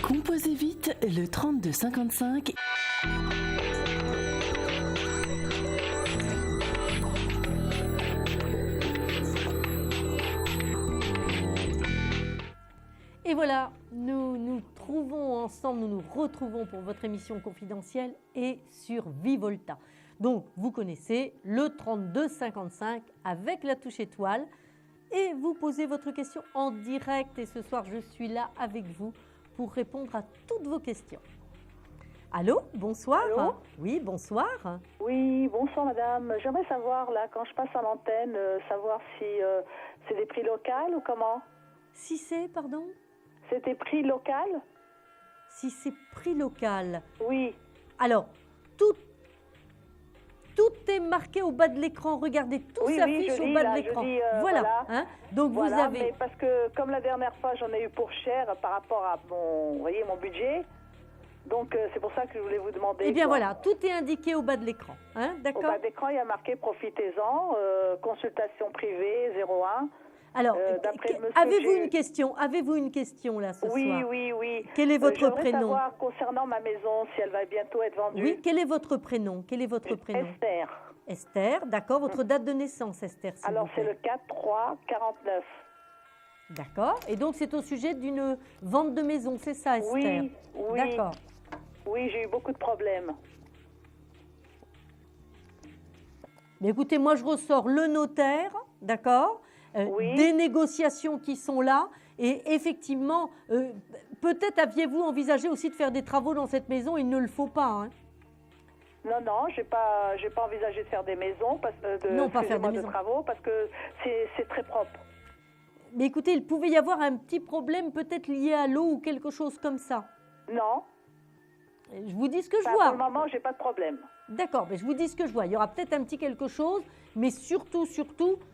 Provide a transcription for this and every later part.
Composez vite le 3255. Et voilà, nous nous trouvons ensemble, nous nous retrouvons pour votre émission confidentielle et sur Vivolta. Donc, vous connaissez le 3255 avec la touche étoile et vous posez votre question en direct. Et ce soir, je suis là avec vous pour répondre à toutes vos questions. Allô, bonsoir. Allô? Oui, bonsoir. Oui, bonsoir madame. J'aimerais savoir, là, quand je passe à l'antenne, savoir si c'est des prix locaux ou comment? Si c'est, pardon? C'est des prix locaux? Si c'est prix local. Oui. Alors, tout est marqué au bas de l'écran. Regardez, tout s'affiche au bas de l'écran. Voilà. Hein? Donc voilà, vous avez. Mais parce que comme la dernière fois, j'en ai eu pour cher par rapport à mon budget. Donc c'est pour ça que je voulais vous demander. Eh bien voilà, tout est indiqué au bas de l'écran. Hein? D'accord. Au bas de l'écran, il y a marqué profitez-en, consultation privée 01. Alors, avez-vous une question? Avez-vous une question là ce soir? Oui. Quel est votre J'aimerais prénom? savoir concernant ma maison, si elle va bientôt être vendue. Oui, quel est votre prénom? Quel est votre prénom? Esther. Esther, d'accord. Votre date de naissance, Esther, s'il Alors, vous plaît. c'est le 4-3-49. D'accord. Et donc, c'est au sujet d'une vente de maison, c'est ça, Esther? Oui. D'accord. Oui, j'ai eu beaucoup de problèmes. Mais écoutez, moi, je ressors le notaire, d'accord, des négociations qui sont là. Et effectivement, peut-être aviez-vous envisagé aussi de faire des travaux dans cette maison, il ne le faut pas. Hein. Non, j'ai pas envisagé de faire des maisons, de travaux, parce que c'est très propre. Mais écoutez, il pouvait y avoir un petit problème peut-être lié à l'eau ou quelque chose comme ça. Non. Je vous dis ce que je vois. Pour le moment, j'ai pas de problème. D'accord, mais je vous dis ce que je vois. Il y aura peut-être un petit quelque chose, mais surtout,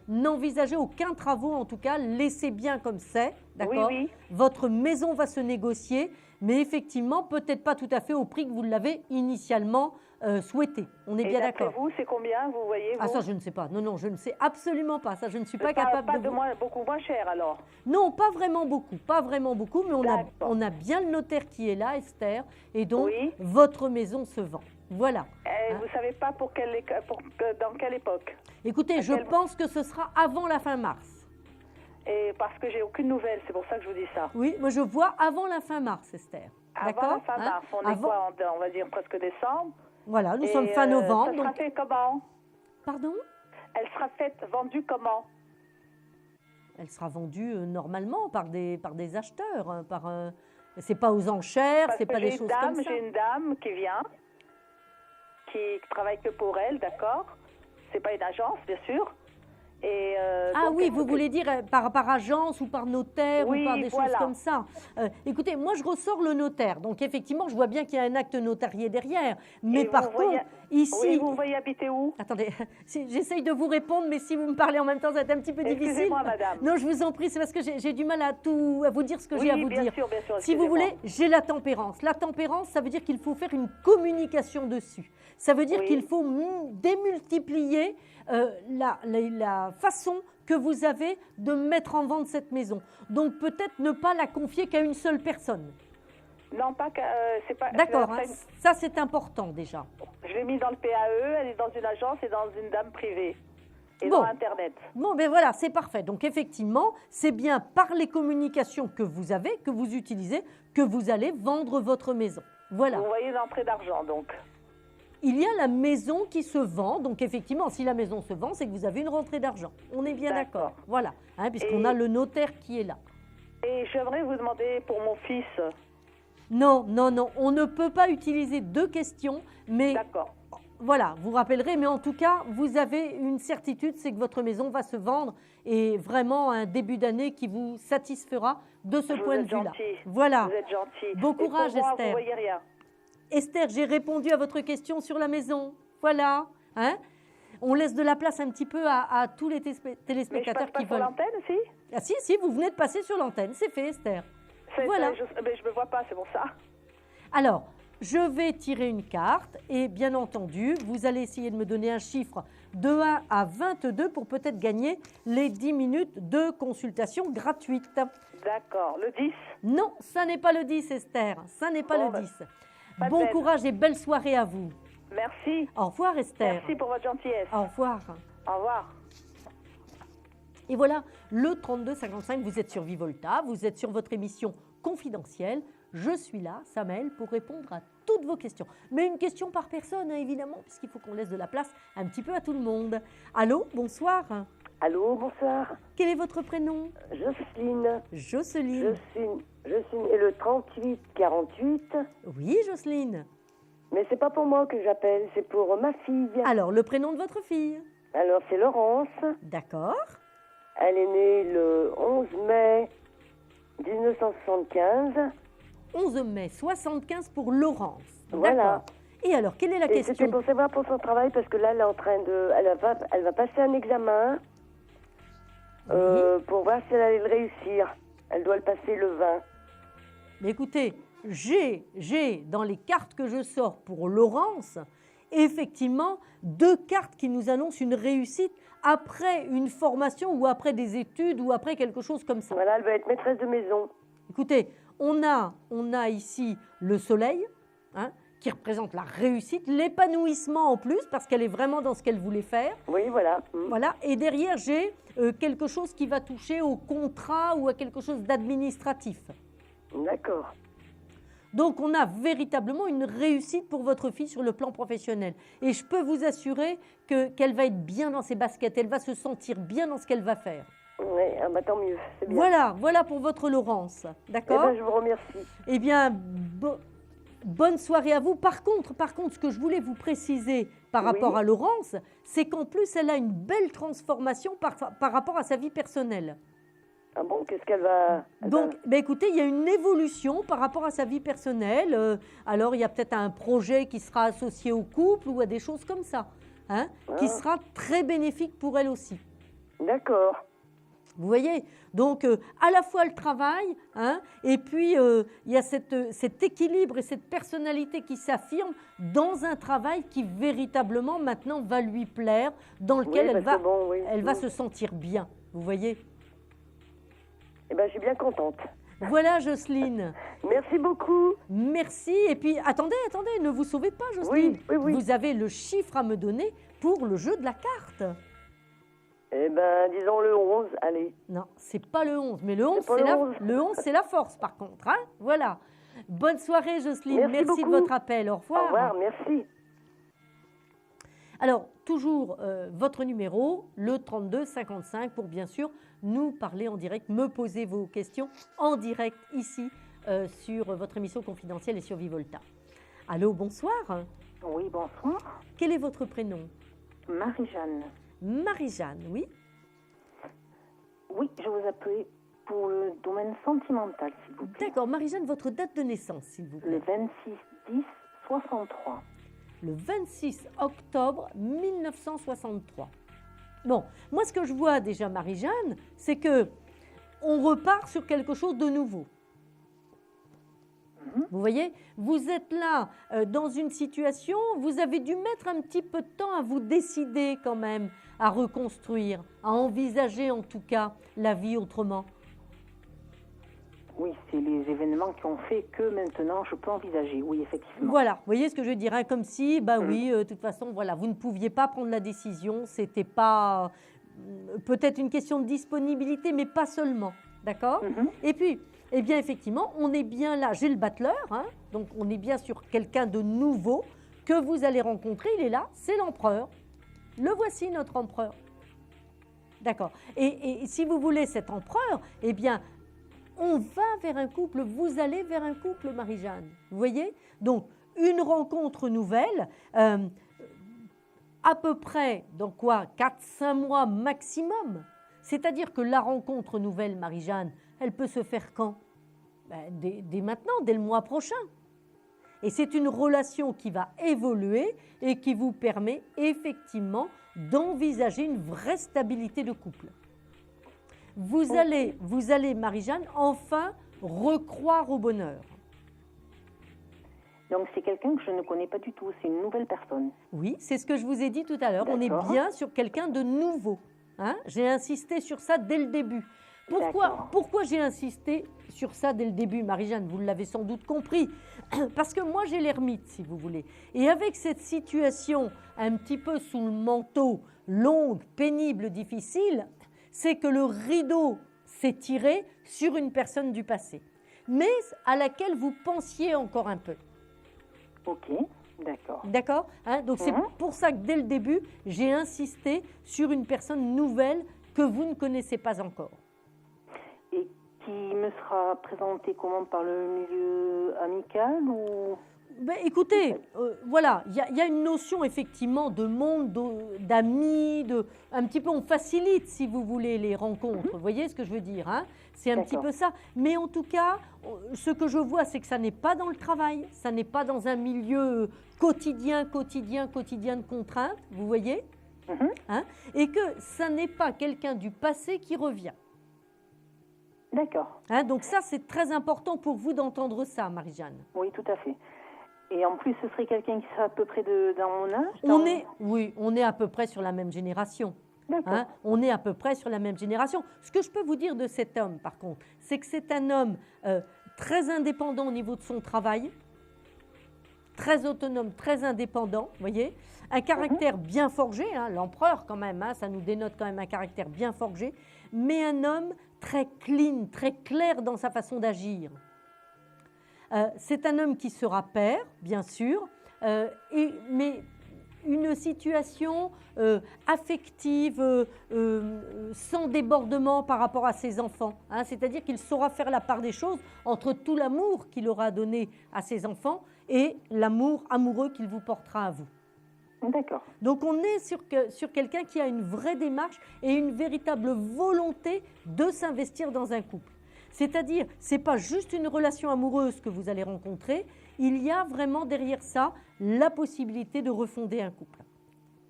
n'envisagez aucun travaux en tout cas. Laissez bien comme c'est, d'accord? Oui. Votre maison va se négocier, mais effectivement, peut-être pas tout à fait au prix que vous l'avez initialement souhaité. On est bien d'accord. Et vous, c'est combien, vous voyez? Ah ça, je ne sais pas. Non, je ne sais absolument pas. Ça, je ne suis pas capable de beaucoup moins cher alors? Non, pas vraiment beaucoup, mais on a bien le notaire qui est là, Esther, et donc votre maison se vend. Voilà. Vous ne savez pas dans quelle époque? Écoutez, je pense que ce sera avant la fin mars. Et parce que j'ai aucune nouvelle, c'est pour ça que je vous dis ça. Oui, moi je vois avant la fin mars, Esther. Avant la fin mars, on est quoi, on va dire presque décembre. Voilà, nous sommes fin novembre. Elle sera faite comment? Pardon? Elle sera vendue comment? Elle sera vendue normalement par des acheteurs. Hein, c'est pas aux enchères, c'est pas des choses comme ça. J'ai une dame qui vient, qui travaille que pour elle, d'accord? C'est pas une agence, bien sûr. Et oui, vous voulez dire par agence ou par notaire ou par des choses comme ça. Écoutez, moi je ressors le notaire, donc effectivement je vois bien qu'il y a un acte notarié derrière. Mais par contre, ici... Oui, vous voyez habiter où? Attendez, j'essaye de vous répondre, mais si vous me parlez en même temps, ça va être un petit peu difficile. Excusez-moi, madame. Non, je vous en prie, c'est parce que j'ai du mal à vous dire ce que j'ai à vous dire. Bien sûr, si vous voulez, j'ai la tempérance. La tempérance, ça veut dire qu'il faut faire une communication dessus. Ça veut dire qu'il faut démultiplier la façon que vous avez de mettre en vente cette maison. Donc peut-être ne pas la confier qu'à une seule personne. Non, c'est pas... D'accord, ça c'est important déjà. Je l'ai mis dans le PAE, elle est dans une agence et dans une dame privée. Et dans Internet. Bon, ben voilà, c'est parfait. Donc effectivement, c'est bien par les communications que vous avez, que vous utilisez, que vous allez vendre votre maison. Voilà. Vous voyez l'entrée d'argent donc. Il y a la maison qui se vend, donc effectivement, si la maison se vend, c'est que vous avez une rentrée d'argent. On est bien d'accord. Voilà, puisqu'on a le notaire qui est là. Et j'aimerais vous demander pour mon fils. Non, on ne peut pas utiliser deux questions, mais voilà, vous rappellerez, mais en tout cas, vous avez une certitude, c'est que votre maison va se vendre et vraiment un début d'année qui vous satisfera de ce point de vue-là. Voilà. Vous êtes gentil. Bon courage, et pour moi, Esther. Vous voyez rien. Esther, j'ai répondu à votre question sur la maison. Voilà. On laisse de la place un petit peu à tous les téléspectateurs qui veulent. Mais je passe pas sur l'antenne, si? Ah si, vous venez de passer sur l'antenne. C'est fait, Esther. Voilà. Mais je ne me vois pas, c'est pour ça. Alors, je vais tirer une carte et bien entendu, vous allez essayer de me donner un chiffre de 1 à 22 pour peut-être gagner les 10 minutes de consultation gratuite. D'accord. Le 10? Non, ça n'est pas le 10, Esther. Ça n'est pas Bon, le 10. pas de Bon peine. courage et belle soirée à vous. Merci. Au revoir, Esther. Merci pour votre gentillesse. Au revoir. Au revoir. Et voilà, le 3255, vous êtes sur Vivolta, vous êtes sur votre émission confidentielle. Je suis là, Samel, pour répondre à toutes vos questions. Mais une question par personne, hein, évidemment, puisqu'il faut qu'on laisse de la place un petit peu à tout le monde. Allô, bonsoir. Allô, bonsoir. Quel est votre prénom? Jocelyne. Jocelyne. Je suis née le 38-48, Oui, Jocelyne. mais c'est pas pour moi que j'appelle, c'est pour ma fille. Alors, le prénom de votre fille? Alors, c'est Laurence. D'accord. Elle est née le 11 mai 1975. 11 mai 75 pour Laurence. Voilà. D'accord. Et alors, quelle est la Et c'était question? pour savoir pour son travail, parce que là, elle est en train de... Elle va passer un examen pour voir si elle allait le réussir. Elle doit le passer le 20. Mais écoutez, j'ai dans les cartes que je sors pour Laurence, effectivement, 2 cartes qui nous annoncent une réussite après une formation ou après des études ou après quelque chose comme ça. Voilà, elle va être maîtresse de maison. Écoutez, on a ici le soleil, hein, qui représente la réussite, l'épanouissement en plus, parce qu'elle est vraiment dans ce qu'elle voulait faire. Oui, voilà. Voilà. Et derrière, j'ai quelque chose qui va toucher au contrat ou à quelque chose d'administratif. D'accord. Donc, on a véritablement une réussite pour votre fille sur le plan professionnel. Et je peux vous assurer qu'elle va être bien dans ses baskets, elle va se sentir bien dans ce qu'elle va faire. Oui, ah bah tant mieux, c'est bien. Voilà pour votre Laurence. Eh D'accord? ben, je vous remercie. Eh bien, bonne soirée à vous. Par contre, ce que je voulais vous préciser par rapport à Laurence, c'est qu'en plus, elle a une belle transformation par rapport à sa vie personnelle. Ah bon, qu'est-ce qu'elle va... Donc, écoutez, il y a une évolution par rapport à sa vie personnelle. Alors, il y a peut-être un projet qui sera associé au couple ou à des choses comme ça, hein, qui sera très bénéfique pour elle aussi. D'accord. Vous voyez? Donc, à la fois le travail, hein, et puis il y a cet équilibre et cette personnalité qui s'affirme dans un travail qui véritablement maintenant va lui plaire, dans lequel elle va se sentir bien. Vous voyez? Eh bien, je suis bien contente. Voilà, Jocelyne. Merci beaucoup. Merci. Et puis, attendez, ne vous sauvez pas, Jocelyne. Oui. Vous avez le chiffre à me donner pour le jeu de la carte. Eh bien, disons le 11, allez. Non, c'est pas le 11, mais le 11, le 11. C'est la force, par contre. Hein, voilà. Bonne soirée, Jocelyne. Merci de votre appel. Au revoir. Au revoir, merci. Alors, toujours votre numéro, le 32 55, pour bien sûr nous parler en direct, me poser vos questions en direct ici sur votre émission confidentielle et sur Vivolta. Allô, bonsoir. Oui, bonsoir. Quel est votre prénom? Marie-Jeanne. Marie-Jeanne, oui. Oui, je vous appelais pour le domaine sentimental, s'il vous plaît. D'accord, Marie-Jeanne, votre date de naissance, s'il vous plaît. Le 26-10-63. Le 26 octobre 1963. Bon, moi ce que je vois déjà, Marie-Jeanne, c'est que on repart sur quelque chose de nouveau. Vous voyez, vous êtes là dans une situation, vous avez dû mettre un petit peu de temps à vous décider quand même à reconstruire, à envisager en tout cas la vie autrement. Oui, c'est les événements qui ont fait que maintenant je peux envisager, oui, effectivement. Voilà, vous voyez ce que je veux dire, hein, comme si, oui, de toute façon, voilà, vous ne pouviez pas prendre la décision, c'était pas peut-être une question de disponibilité, mais pas seulement, d'accord? Et puis, eh bien, effectivement, on est bien là, j'ai le battleur, hein, donc on est bien sur quelqu'un de nouveau que vous allez rencontrer, il est là, c'est l'empereur. Le voici, notre empereur. D'accord. Et si vous voulez cet empereur, eh bien, on va vers un couple, vous allez vers un couple, Marie-Jeanne. Vous voyez? Donc, une rencontre nouvelle, à peu près, dans quoi? 4-5 mois maximum. C'est-à-dire que la rencontre nouvelle, Marie-Jeanne, elle peut se faire quand? Dès maintenant, dès le mois prochain. Et c'est une relation qui va évoluer et qui vous permet effectivement d'envisager une vraie stabilité de couple. Vous allez, Marie-Jeanne, enfin recroire au bonheur. Donc c'est quelqu'un que je ne connais pas du tout, c'est une nouvelle personne. Oui, c'est ce que je vous ai dit tout à l'heure. On est D'accord. bien sur quelqu'un de nouveau. Hein. J'ai insisté sur ça dès le début. D'accord. Pourquoi j'ai insisté sur ça dès le début, Marie-Jeanne? Vous l'avez sans doute compris. Parce que moi, j'ai l'ermite, si vous voulez. Et avec cette situation un petit peu sous le manteau, longue, pénible, difficile, c'est que le rideau s'est tiré sur une personne du passé, mais à laquelle vous pensiez encore un peu. Ok, d'accord. D'accord, hein? Donc c'est pour ça que dès le début, j'ai insisté sur une personne nouvelle que vous ne connaissez pas encore. Et qui me sera présentée comment, par le milieu amical ou... Ben, écoutez, voilà, il y a une notion effectivement de monde, d'amis, un petit peu on facilite si vous voulez les rencontres, vous voyez ce que je veux dire, hein? C'est un petit peu ça. Mais en tout cas, ce que je vois, c'est que ça n'est pas dans le travail, ça n'est pas dans un milieu quotidien de contraintes, vous voyez, hein? Et que ça n'est pas quelqu'un du passé qui revient. D'accord. Hein? Donc ça, c'est très important pour vous d'entendre ça, Marie-Jeanne. Oui, tout à fait. Et en plus, ce serait quelqu'un qui serait à peu près dans mon âge On est à peu près sur la même génération. D'accord. Hein, on est à peu près sur la même génération. Ce que je peux vous dire de cet homme, par contre, c'est que c'est un homme très indépendant au niveau de son travail, très autonome, très indépendant, vous voyez, un caractère bien forgé, hein, l'empereur quand même, hein, ça nous dénote quand même un caractère bien forgé, mais un homme très clean, très clair dans sa façon d'agir. C'est un homme qui sera père, bien sûr, mais une situation affective, sans débordement par rapport à ses enfants. Hein, c'est-à-dire qu'il saura faire la part des choses entre tout l'amour qu'il aura donné à ses enfants et l'amour amoureux qu'il vous portera à vous. D'accord. Donc on est sur quelqu'un qui a une vraie démarche et une véritable volonté de s'investir dans un couple. C'est-à-dire, ce n'est pas juste une relation amoureuse que vous allez rencontrer, il y a vraiment derrière ça la possibilité de refonder un couple.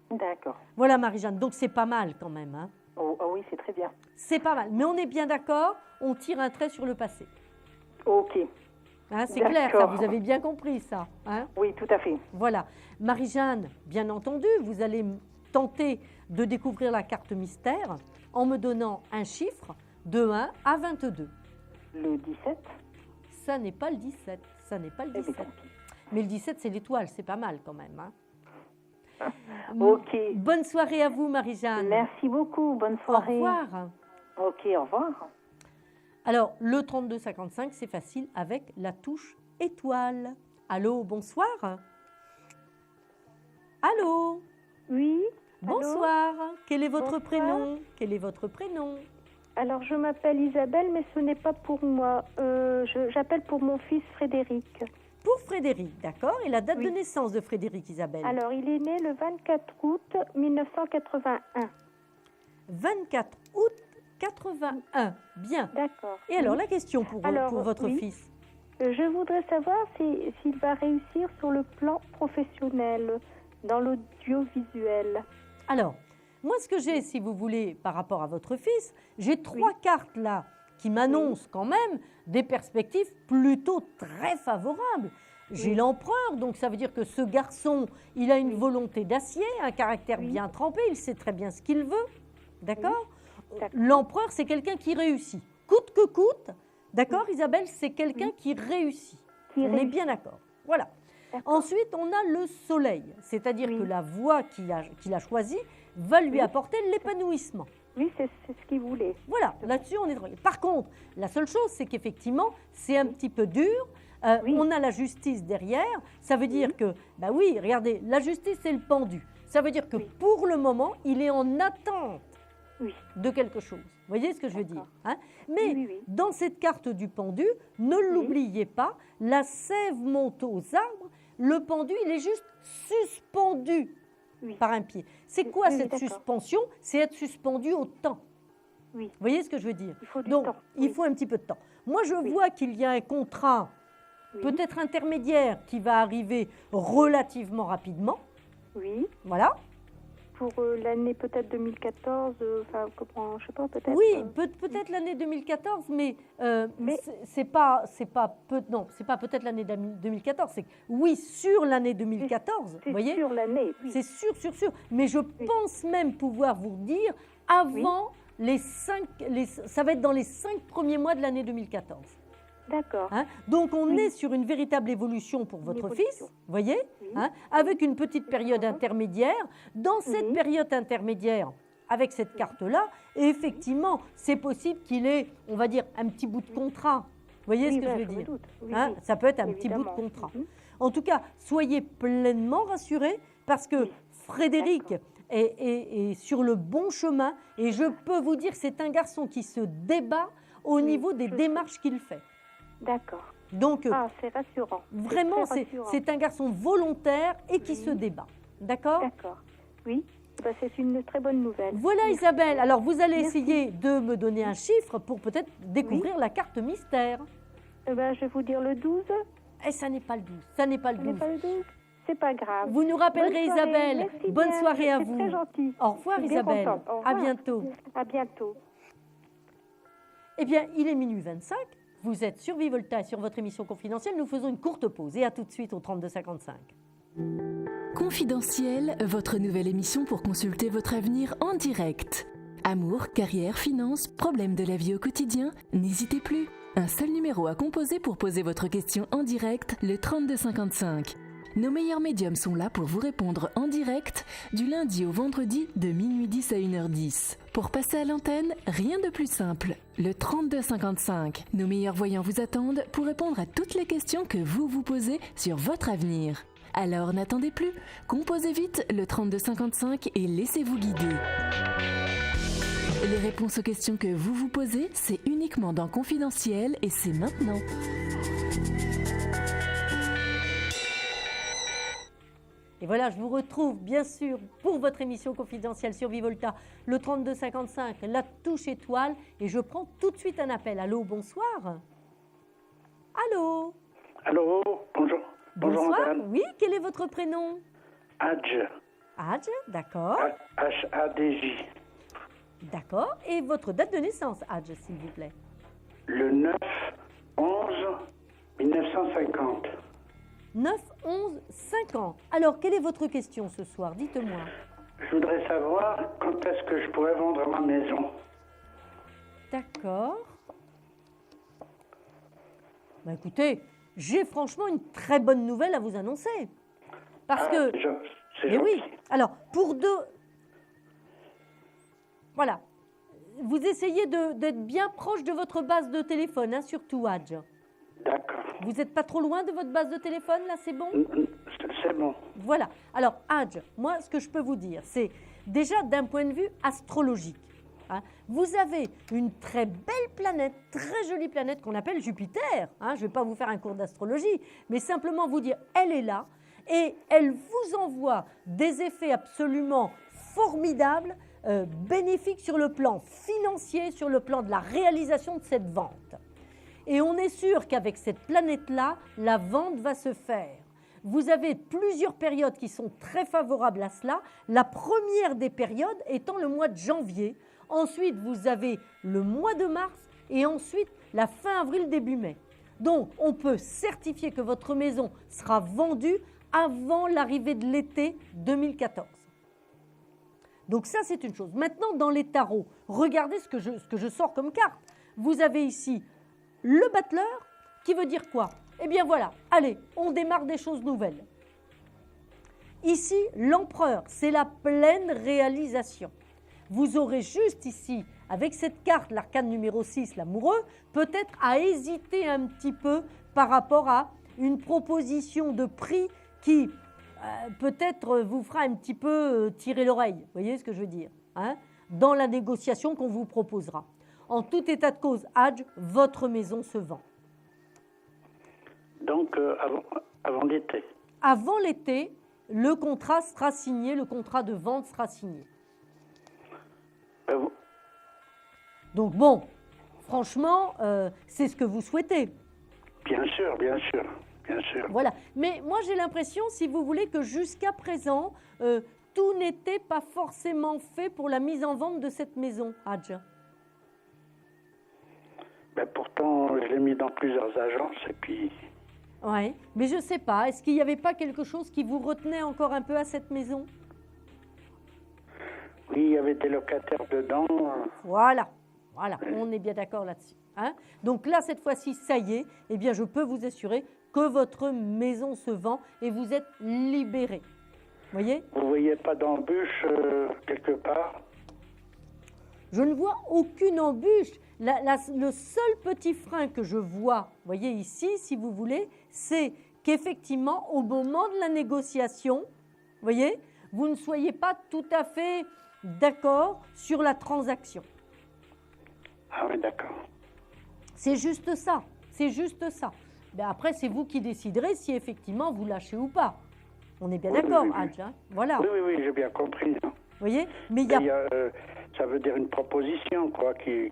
D'accord. Voilà Marie-Jeanne, donc c'est pas mal quand même. Hein. Oh oui, c'est très bien. C'est pas mal, mais on est bien d'accord, on tire un trait sur le passé. Ok. Hein, c'est clair, ça, vous avez bien compris ça. Hein. Oui, tout à fait. Voilà. Marie-Jeanne, bien entendu, vous allez tenter de découvrir la carte mystère en me donnant un chiffre de 1 à 22. Le 17. Ça n'est pas le 17, ça n'est pas le 17. tant pis. Mais le 17, c'est l'étoile, c'est pas mal quand même. Hein. Ok. Bonne soirée à vous, Marie-Jeanne. Merci beaucoup, bonne Au soirée. revoir. Ok, au revoir. Alors, le 3255, c'est facile avec la touche étoile. Allô, bonsoir. Allô. Oui. Bonsoir. Quel est votre Bonsoir. prénom? Quel est votre prénom? Alors, je m'appelle Isabelle, mais ce n'est pas pour moi. J'appelle pour mon fils Frédéric. Pour Frédéric, d'accord. Et la date Oui. de naissance de Frédéric, Isabelle? Alors, il est né le 24 août 1981. 24 août 81. Bien. D'accord. Et alors, la question pour votre oui. fils? Je voudrais savoir s'il va réussir sur le plan professionnel, dans l'audiovisuel. Alors, moi, ce que j'ai, si vous voulez, par rapport à votre fils, j'ai 3 cartes là qui m'annoncent quand même des perspectives plutôt très favorables. J'ai l'empereur, donc ça veut dire que ce garçon, il a une volonté d'acier, un caractère bien trempé, il sait très bien ce qu'il veut, d'accord? L'empereur, c'est quelqu'un qui réussit, coûte que coûte, d'accord Isabelle, c'est quelqu'un qui réussit. On est bien d'accord, voilà. Ensuite, on a le soleil, c'est-à-dire que la voie qu'il a choisie va lui apporter l'épanouissement. Oui, c'est ce qu'il voulait. Voilà, là-dessus, on est tranquille. Par contre, la seule chose, c'est qu'effectivement, c'est un petit peu dur. On a la justice derrière. Ça veut dire que, bah oui, regardez, la justice, c'est le pendu. Ça veut dire que pour le moment, il est en attente de quelque chose. Vous voyez ce que je veux dire, hein? Mais dans cette carte du pendu, ne l'oubliez pas, la sève monte aux arbres, le pendu, il est juste suspendu par un pied. C'est quoi cette suspension? C'est être suspendu au temps. Vous voyez ce que je veux dire? Il faut du Donc, temps. il faut un petit peu de temps. Moi, je vois qu'il y a un contrat peut-être intermédiaire qui va arriver relativement rapidement. Oui. Voilà. pour l'année peut-être 2014, enfin, comment, je sais pas, peut-être. Oui, peut-être l'année 2014, mais c'est pas peut-être l'année 2014. C'est oui sur l'année 2014. C'est Vous voyez, sur l'année, oui. c'est sûr. Mais je pense même pouvoir vous dire avant ça va être dans les 5 premiers mois de l'année 2014. D'accord. Hein, donc on est sur une véritable évolution pour votre fils, vous voyez, Oui. hein, avec une petite période intermédiaire. Dans cette période intermédiaire, avec cette carte-là, effectivement, c'est possible qu'il ait, on va dire, un petit bout de contrat. Vous voyez ce que je veux dire, hein, ça peut être un petit bout de contrat. En tout cas, soyez pleinement rassurés parce que Frédéric est sur le bon chemin et je peux vous dire que c'est un garçon qui se débat au niveau des démarches qu'il fait. D'accord. Donc, c'est rassurant. vraiment, très rassurant. c'est un garçon volontaire et qui se débat. D'accord? D'accord. Oui, c'est une très bonne nouvelle. Voilà Merci. Isabelle, alors vous allez Merci. essayer de me donner un chiffre pour peut-être découvrir la carte mystère. Je vais vous dire le 12. Et ça n'est pas le 12, ça n'est pas le Ce n'est 12. pas le 12. C'est pas grave. Vous nous rappellerez Bonne soirée. Isabelle. Merci Bonne bien. soirée à C'est vous. très gentil. Au revoir Je suis bien Isabelle, contente. Au à revoir. bientôt. À bientôt. Eh bien, il est minuit 25. Vous êtes sur Vivolta et sur votre émission confidentielle. Nous faisons une courte pause et à tout de suite au 32-55. Confidentiel, votre nouvelle émission pour consulter votre avenir en direct. Amour, carrière, finances, problèmes de la vie au quotidien, n'hésitez plus. Un seul numéro à composer pour poser votre question en direct, le 32-55. Nos meilleurs médiums sont là pour vous répondre en direct du lundi au vendredi de minuit 10 à 1h10. Pour passer à l'antenne, rien de plus simple. Le 32-55. Nos meilleurs voyants vous attendent pour répondre à toutes les questions que vous vous posez sur votre avenir. Alors n'attendez plus, composez vite le 32-55 et laissez-vous guider. Les réponses aux questions que vous vous posez, c'est uniquement dans Confidentiel et c'est maintenant. Et voilà, je vous retrouve bien sûr pour votre émission confidentielle sur Vivolta, le 32-55, la touche étoile. Et je prends tout de suite un appel. Allô, bonsoir. Allô. Allô, bonjour. Bonjour Bonsoir. madame. Oui, quel est votre prénom? Hadj. Hadj, d'accord. H-A-D-J. D'accord. Et votre date de naissance, Hadj, s'il vous plaît? Le 9-11-1950. 9-11-50. Alors, quelle est votre question ce soir? Dites-moi. Je voudrais savoir quand est-ce que je pourrais vendre ma maison. D'accord. Bah, écoutez, j'ai franchement une très bonne nouvelle à vous annoncer. Parce que... C'est Mais oui. gentil. Alors, pour deux... Voilà. Vous essayez d'être bien proche de votre base de téléphone, hein, surtout, Hadj. D'accord. Vous n'êtes pas trop loin de votre base de téléphone, là, c'est bon? C'est bon. Voilà. Alors, Hadj, moi, ce que je peux vous dire, c'est déjà d'un point de vue astrologique. Hein, vous avez une très belle planète, très jolie planète qu'on appelle Jupiter. Hein, je ne vais pas vous faire un cours d'astrologie, mais simplement vous dire, elle est là et elle vous envoie des effets absolument formidables, bénéfiques sur le plan financier, sur le plan de la réalisation de cette vente. Et on est sûr qu'avec cette planète-là, la vente va se faire. Vous avez plusieurs périodes qui sont très favorables à cela. La première des périodes étant le mois de janvier. Ensuite, vous avez le mois de mars et ensuite la fin avril, début mai. Donc, on peut certifier que votre maison sera vendue avant l'arrivée de l'été 2014. Donc ça, c'est une chose. Maintenant, dans les tarots, regardez ce que je sors comme carte. Vous avez ici le battleur, qui veut dire quoi? Eh bien voilà, allez, on démarre des choses nouvelles. Ici, l'empereur, c'est la pleine réalisation. Vous aurez juste ici, avec cette carte, l'arcane numéro 6, l'amoureux, peut-être à hésiter un petit peu par rapport à une proposition de prix qui peut-être vous fera un petit peu tirer l'oreille. Vous voyez ce que je veux dire, hein, dans la négociation qu'on vous proposera. En tout état de cause, Hadj, votre maison se vend. Donc, avant l'été. Avant l'été, le contrat sera signé, le contrat de vente sera signé. Donc bon, franchement, c'est ce que vous souhaitez. Bien sûr, bien sûr, bien sûr. Voilà. Mais moi, j'ai l'impression, si vous voulez, que jusqu'à présent, tout n'était pas forcément fait pour la mise en vente de cette maison, Hadj. Ben pourtant, je l'ai mis dans plusieurs agences et puis... Oui, mais je ne sais pas. Est-ce qu'il n'y avait pas quelque chose qui vous retenait encore un peu à cette maison? Oui, il y avait des locataires dedans. Voilà, on est bien d'accord là-dessus. Hein. Donc là, cette fois-ci, ça y est, eh bien, je peux vous assurer que votre maison se vend et vous êtes libéré. Voyez? Vous voyez pas d'embûche quelque part? Je ne vois aucune embûche. Le seul petit frein que je vois, voyez ici, si vous voulez, c'est qu'effectivement, au moment de la négociation, voyez, vous ne soyez pas tout à fait d'accord sur la transaction. Ah oui, d'accord. C'est juste ça, c'est juste ça. Ben après, c'est vous qui déciderez si effectivement vous lâchez ou pas. On est bien d'accord, Hadj, hein? Voilà. Oui, j'ai bien compris. Hein. Vous voyez? Mais ça veut dire une proposition, quoi, qui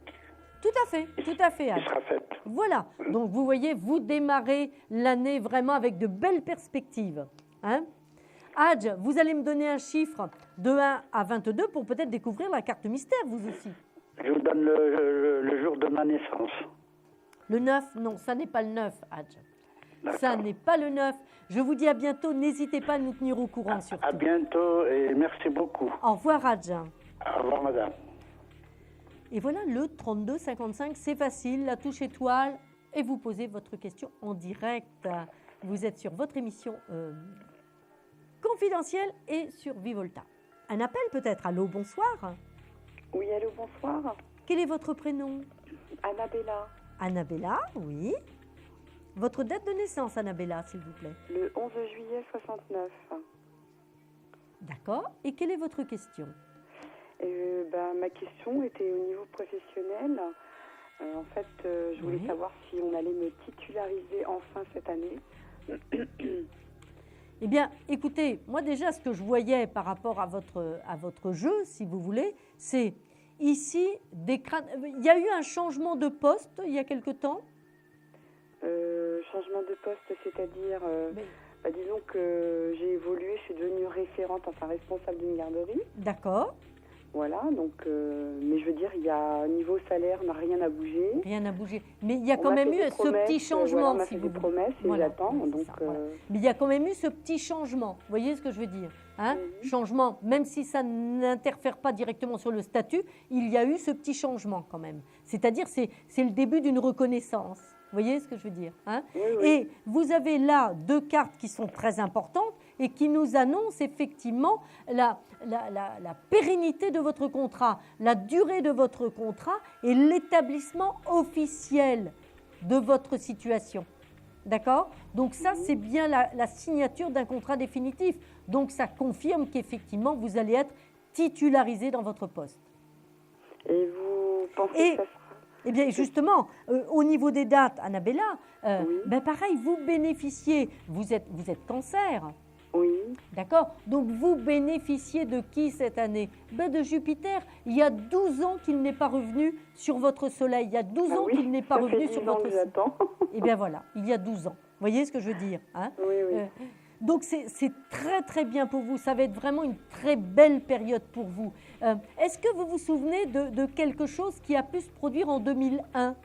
Tout à fait, Hadj. sera faite. Voilà. Donc, vous voyez, vous démarrez l'année vraiment avec de belles perspectives. Hein? Hadj, vous allez me donner un chiffre de 1 à 22 pour peut-être découvrir la carte mystère, vous aussi. Je vous donne le jour de ma naissance. Le 9, non, ça n'est pas le 9, Hadj. D'accord. Ça n'est pas le 9. Je vous dis à bientôt. N'hésitez pas à nous tenir au courant, surtout. À bientôt et merci beaucoup. Au revoir, Hadj. Au revoir, madame. Et voilà, le 3255, c'est facile, la touche étoile, et vous posez votre question en direct. Vous êtes sur votre émission confidentielle et sur Vivolta. Un appel peut-être. Allô, bonsoir. Oui, allô, bonsoir. Quel est votre prénom? Annabella. Annabella, oui. Votre date de naissance, Annabella, s'il vous plaît. Le 11 juillet 69. D'accord. Et quelle est votre question? Ma question était au niveau professionnel. En fait, je voulais savoir si on allait me titulariser enfin cette année. Eh bien, écoutez, moi déjà, ce que je voyais par rapport à votre jeu, si vous voulez, c'est ici, il y a eu un changement de poste il y a quelque temps? Changement de poste, c'est-à-dire, disons que j'ai évolué, je suis devenue référente, enfin responsable d'une garderie. D'accord. Voilà, donc, mais je veux dire, il y a niveau salaire, rien n'a bougé. Rien n'a bougé. Mais il y a quand même eu ce petit changement. On m'a fait des promesses et j'attends. Donc, Mais il y a quand même eu ce petit changement. Vous voyez ce que je veux dire, hein? Changement, même si ça n'interfère pas directement sur le statut, il y a eu ce petit changement quand même. C'est-à-dire, c'est le début d'une reconnaissance. Vous voyez ce que je veux dire, hein? Et vous avez là 2 cartes qui sont très importantes et qui nous annoncent effectivement la pérennité de votre contrat, la durée de votre contrat et l'établissement officiel de votre situation. D'accord? Donc ça, c'est bien la signature d'un contrat définitif. Donc ça confirme qu'effectivement, vous allez être titularisé dans votre poste. Et vous pensez que ça sera... Eh bien, justement, au niveau des dates, Annabella, pareil, vous bénéficiez, vous êtes cancer. Oui. D'accord? Donc, vous bénéficiez de qui cette année? De Jupiter. Il y a 12 ans qu'il n'est pas revenu sur votre soleil. Il y a 12 ans qu'il n'est pas revenu sur votre soleil. Eh bien, voilà, il y a 12 ans. Vous voyez ce que je veux dire, hein? Oui. Donc, c'est très, très bien pour vous. Ça va être vraiment une très belle période pour vous. Est-ce que vous vous souvenez de quelque chose qui a pu se produire en 2001?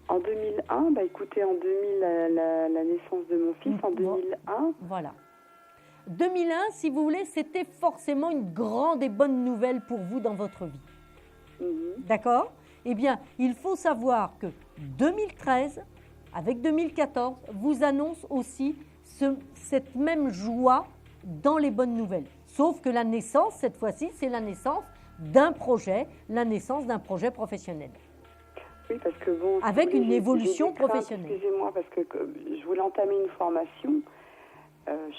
En 2001, écoutez, en 2000, la naissance de mon fils, en 2001. Voilà. 2001, si vous voulez, c'était forcément une grande et bonne nouvelle pour vous dans votre vie. D'accord? Eh bien, il faut savoir que 2013, avec 2014, vous annonce aussi cette même joie dans les bonnes nouvelles. Sauf que la naissance, cette fois-ci, c'est la naissance d'un projet, professionnel. Oui, parce que bon... Avec une évolution professionnelle. Excusez-moi, parce que je voulais entamer une formation,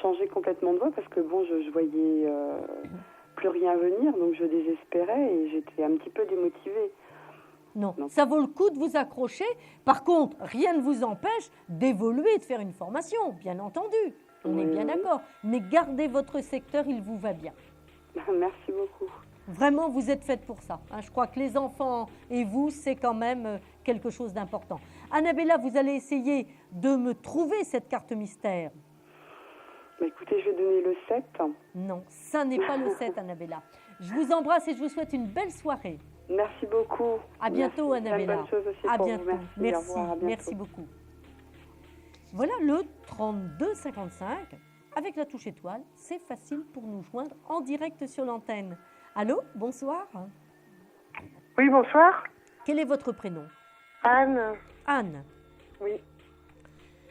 changer complètement de voie, parce que bon, je voyais plus rien venir, donc je désespérais et j'étais un petit peu démotivée. Non, ça vaut le coup de vous accrocher. Par contre, rien ne vous empêche d'évoluer, de faire une formation, bien entendu. On est bien d'accord. Mais gardez votre secteur, il vous va bien. Merci beaucoup. Vraiment, vous êtes faite pour ça. Je crois que les enfants et vous, c'est quand même quelque chose d'important. Annabella, vous allez essayer de me trouver cette carte mystère. Bah, écoutez, je vais donner le 7. Non, ça n'est pas le 7, Annabella. Je vous embrasse et je vous souhaite une belle soirée. Merci beaucoup. À bientôt, Merci. Plein de Annabella. bonnes choses aussi À pour bientôt. vous. Merci. Au revoir, à bientôt. Merci beaucoup. Voilà le 3255. Avec la touche étoile, c'est facile pour nous joindre en direct sur l'antenne. Allô, bonsoir. Oui, bonsoir. Quel est votre prénom? Anne. Anne. Oui.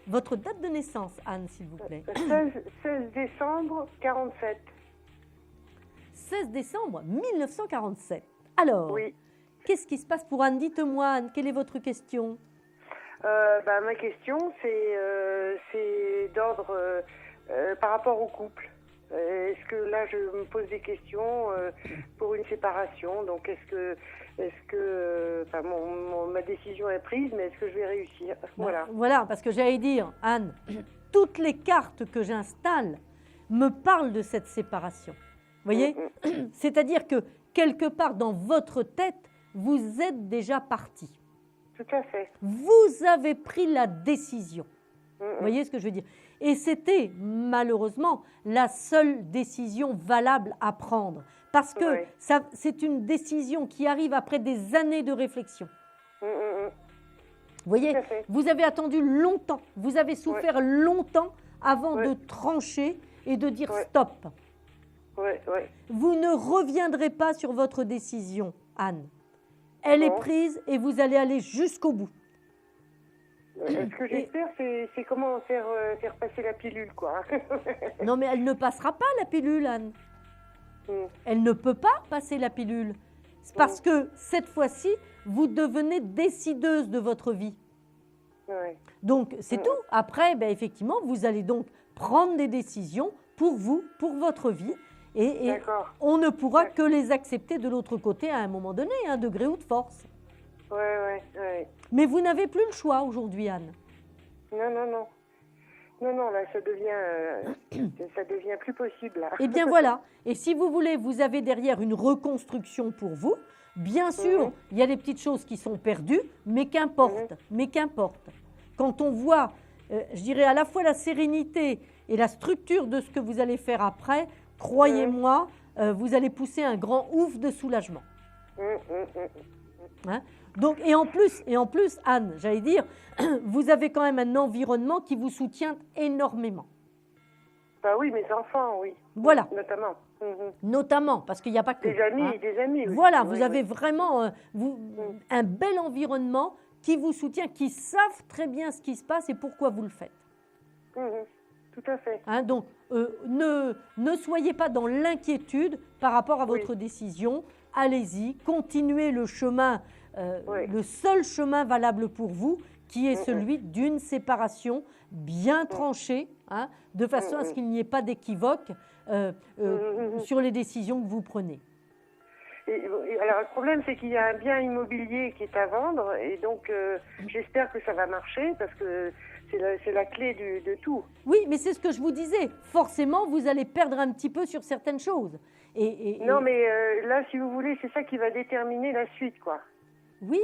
Votre date de naissance, Anne, s'il vous plaît. 16 décembre 47. 16 décembre 1947. Alors, Oui. qu'est-ce qui se passe pour Anne? Dites-moi, Anne, quelle est votre question? Ma question, c'est d'ordre par rapport au couple. Est-ce que là, je me pose des questions pour une séparation? Donc, ma décision est prise, mais est-ce que je vais réussir? Voilà. Voilà, parce que j'allais dire, Anne, toutes les cartes que j'installe me parlent de cette séparation. Vous voyez? C'est-à-dire que quelque part dans votre tête, vous êtes déjà parti. Tout à fait. Vous avez pris la décision. Vous voyez ce que je veux dire? Et c'était malheureusement la seule décision valable à prendre. Parce que Oui. c'est une décision qui arrive après des années de réflexion. Vous voyez, Tout à fait. vous avez attendu longtemps, vous avez souffert longtemps avant Ouais. de trancher et de dire Ouais. stop. Oui. Vous ne reviendrez pas sur votre décision, Anne. Elle est Non. prise et vous allez aller jusqu'au bout. Ce que j'espère, c'est comment faire passer la pilule, quoi. Non, mais elle ne passera pas la pilule, Anne. Mm. Elle ne peut pas passer la pilule. C'est parce que cette fois-ci, vous devenez décideuse de votre vie. Ouais. Donc, c'est tout. Après, ben, effectivement, vous allez donc prendre des décisions pour vous, pour votre vie. Et D'accord. on ne pourra que les accepter de l'autre côté à un moment donné, à un degré ou de force. Ouais. Mais vous n'avez plus le choix aujourd'hui, Anne. Non, là, ça devient plus possible, là. Eh bien voilà. Et si vous voulez, vous avez derrière une reconstruction pour vous. Bien sûr, il y a des petites choses qui sont perdues, mais qu'importe. Mais qu'importe. Quand on voit, je dirais, à la fois la sérénité et la structure de ce que vous allez faire après, croyez-moi, vous allez pousser un grand ouf de soulagement. Hein? Donc, et en plus, Anne, j'allais dire, vous avez quand même un environnement qui vous soutient énormément. Bah oui, mes enfants, oui. Voilà. Notamment. Notamment, parce qu'il n'y a pas que... Des amis, hein. des amis. Oui. Voilà, Oui, vous avez oui. vraiment un bel environnement qui vous soutient, qui savent très bien ce qui se passe et pourquoi vous le faites. Tout à fait. Hein, donc, ne soyez pas dans l'inquiétude par rapport à votre décision. Allez-y, continuez le chemin, le seul chemin valable pour vous, qui est celui d'une séparation bien tranchée, hein, de façon à ce qu'il n'y ait pas d'équivoque sur les décisions que vous prenez. Alors, le problème, c'est qu'il y a un bien immobilier qui est à vendre, et donc j'espère que ça va marcher, parce que c'est la clé de tout. Oui, mais c'est ce que je vous disais. Forcément, vous allez perdre un petit peu sur certaines choses. Non, mais là, si vous voulez, c'est ça qui va déterminer la suite, quoi. Oui.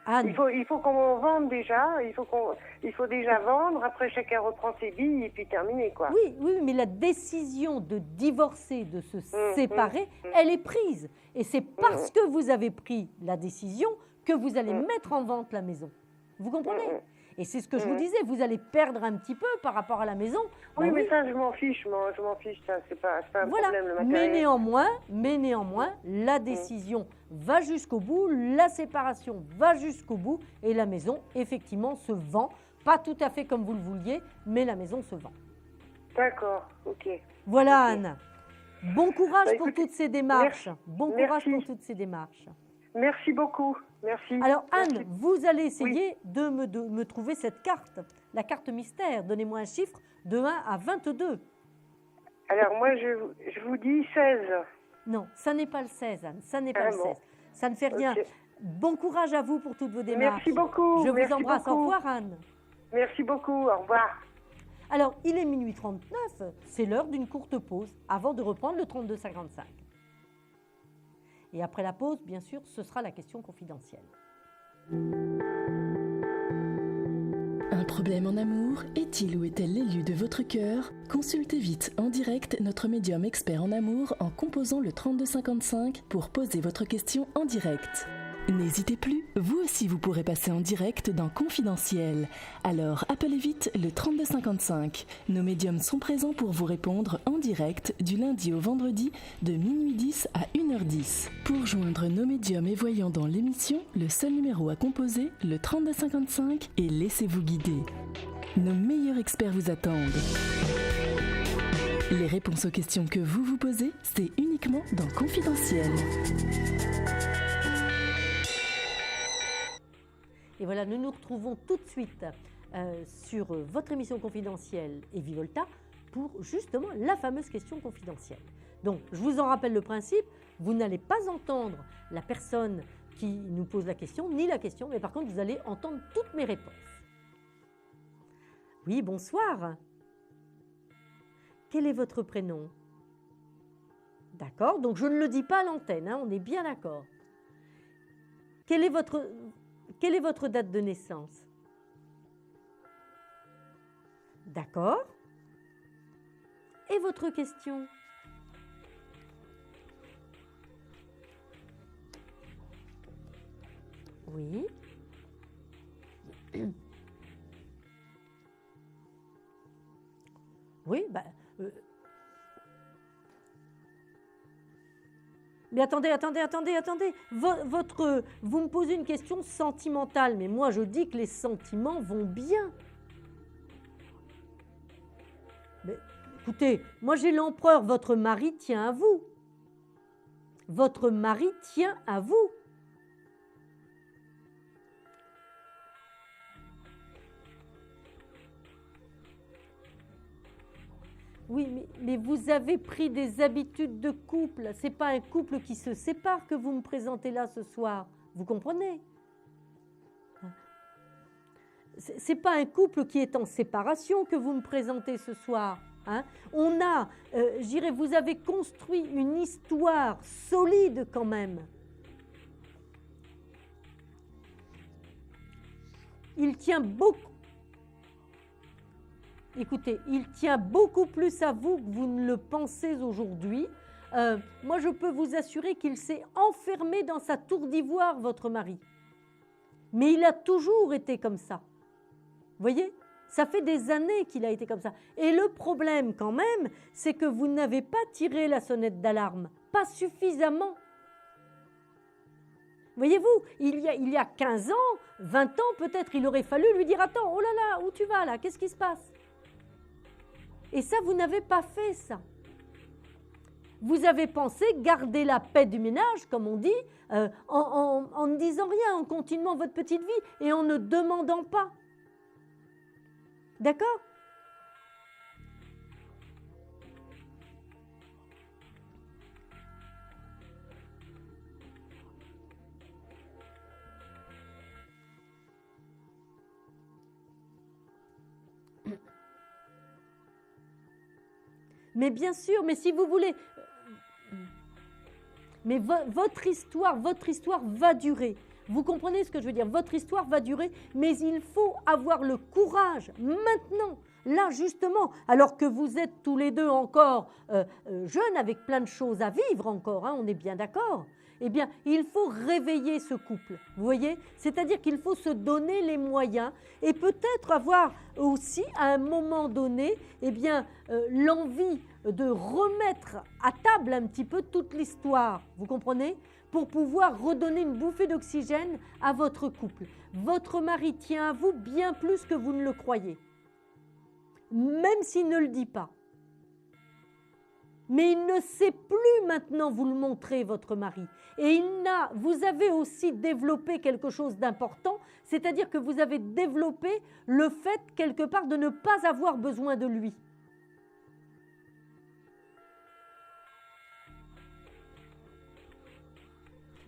Anne. Il faut qu'on vende déjà, il faut déjà vendre, après chacun reprend ses billes et puis terminer, quoi. Oui, mais la décision de divorcer, de se séparer, elle est prise. Et c'est parce que vous avez pris la décision que vous allez mettre en vente la maison. Vous comprenez? Et c'est ce que je vous disais, vous allez perdre un petit peu par rapport à la maison. Oui, Ben mais ça, je m'en fiche, ça, c'est pas un problème, le Mais matériel. néanmoins, la décision va jusqu'au bout, la séparation va jusqu'au bout, et la maison, effectivement, se vend. Pas tout à fait comme vous le vouliez, mais la maison se vend. D'accord, ok. Voilà, Anne. Bon courage Bah, pour écoutez, toutes ces démarches. Bon courage merci. pour toutes ces démarches. Merci beaucoup, merci. Alors, Anne, Merci. vous allez essayer de me trouver cette carte, la carte mystère. Donnez-moi un chiffre de 1 à 22. Alors, moi, je vous dis 16. Non, ça n'est pas le 16, Anne. Ça n'est pas le bon. 16. Ça ne fait rien. Ok. Bon courage à vous pour toutes vos démarches. Merci beaucoup. Je vous merci embrasse. beaucoup. Au revoir, Anne. Merci beaucoup, au revoir. Alors, il est minuit 39. C'est l'heure d'une courte pause avant de reprendre le 32-55. Et après la pause, bien sûr, ce sera la question confidentielle. Un problème en amour, est-il ou est-elle l'élu de votre cœur? Consultez vite en direct notre médium expert en amour en composant le 3255 pour poser votre question en direct. N'hésitez plus, vous aussi vous pourrez passer en direct dans Confidentiel. Alors appelez vite le 3255. Nos médiums sont présents pour vous répondre en direct du lundi au vendredi de minuit 10 à 1h10. Pour joindre nos médiums et voyants dans l'émission, le seul numéro à composer, le 3255, et laissez-vous guider. Nos meilleurs experts vous attendent. Les réponses aux questions que vous vous posez, c'est uniquement dans Confidentiel. Et voilà, nous nous retrouvons tout de suite sur votre émission confidentielle et Vivolta pour justement la fameuse question confidentielle. Donc, je vous en rappelle le principe, vous n'allez pas entendre la personne qui nous pose la question, ni la question, mais par contre, vous allez entendre toutes mes réponses. Oui, bonsoir. Quel est votre prénom? D'accord, donc je ne le dis pas à l'antenne, hein, on est bien d'accord. Quelle est votre date de naissance? D'accord. Et votre question? Oui. Oui, mais attendez. Vous me posez une question sentimentale, mais moi je dis que les sentiments vont bien. Mais écoutez, moi j'ai l'empereur, votre mari tient à vous. Votre mari tient à vous. Oui, mais vous avez pris des habitudes de couple. Ce n'est pas un couple qui se sépare que vous me présentez là ce soir. Vous comprenez? Ce n'est pas un couple qui est en séparation que vous me présentez ce soir. Hein? Je dirais, vous avez construit une histoire solide quand même. Il tient beaucoup. Écoutez, il tient beaucoup plus à vous que vous ne le pensez aujourd'hui. Moi, je peux vous assurer qu'il s'est enfermé dans sa tour d'ivoire, votre mari. Mais il a toujours été comme ça. Vous voyez? Ça fait des années qu'il a été comme ça. Et le problème quand même, c'est que vous n'avez pas tiré la sonnette d'alarme. Pas suffisamment. Voyez-vous, il y a 15 ans, 20 ans peut-être, il aurait fallu lui dire « Attends, oh là là, où tu vas là? Qu'est-ce qui se passe ?» Et ça, vous n'avez pas fait ça. Vous avez pensé garder la paix du ménage, comme on dit, en ne disant rien, en continuant votre petite vie et en ne demandant pas. D'accord ? Mais bien sûr, mais si vous voulez, mais votre histoire va durer. Vous comprenez ce que je veux dire? Votre histoire va durer, mais il faut avoir le courage maintenant, là justement, alors que vous êtes tous les deux encore jeunes, avec plein de choses à vivre encore, hein, on est bien d'accord. Eh bien, il faut réveiller ce couple, vous voyez? C'est-à-dire qu'il faut se donner les moyens et peut-être avoir aussi, à un moment donné, eh bien, l'envie de remettre à table un petit peu toute l'histoire, vous comprenez? Pour pouvoir redonner une bouffée d'oxygène à votre couple. Votre mari tient à vous bien plus que vous ne le croyez, même s'il ne le dit pas. Mais il ne sait plus maintenant vous le montrer, votre mari. Et vous avez aussi développé quelque chose d'important, c'est-à-dire que vous avez développé le fait, quelque part, de ne pas avoir besoin de lui.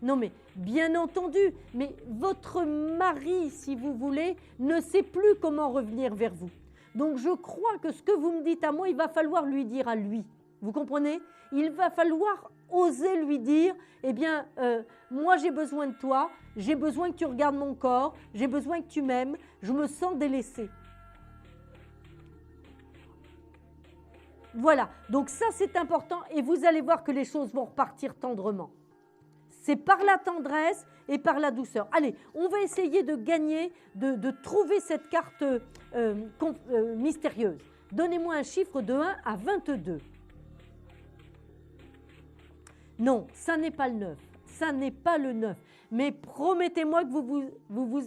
Non mais, bien entendu, mais votre mari, si vous voulez, ne sait plus comment revenir vers vous. Donc je crois que ce que vous me dites à moi, il va falloir lui dire à lui. Vous comprenez? Il va falloir osez lui dire, eh bien, moi j'ai besoin de toi, j'ai besoin que tu regardes mon corps, j'ai besoin que tu m'aimes, je me sens délaissée. Voilà, donc ça c'est important et vous allez voir que les choses vont repartir tendrement. C'est par la tendresse et par la douceur. Allez, on va essayer de gagner, de trouver cette carte mystérieuse. Donnez-moi un chiffre de 1 à 22. Non, ça n'est pas le 9. Ça n'est pas le 9. Mais promettez-moi que vous...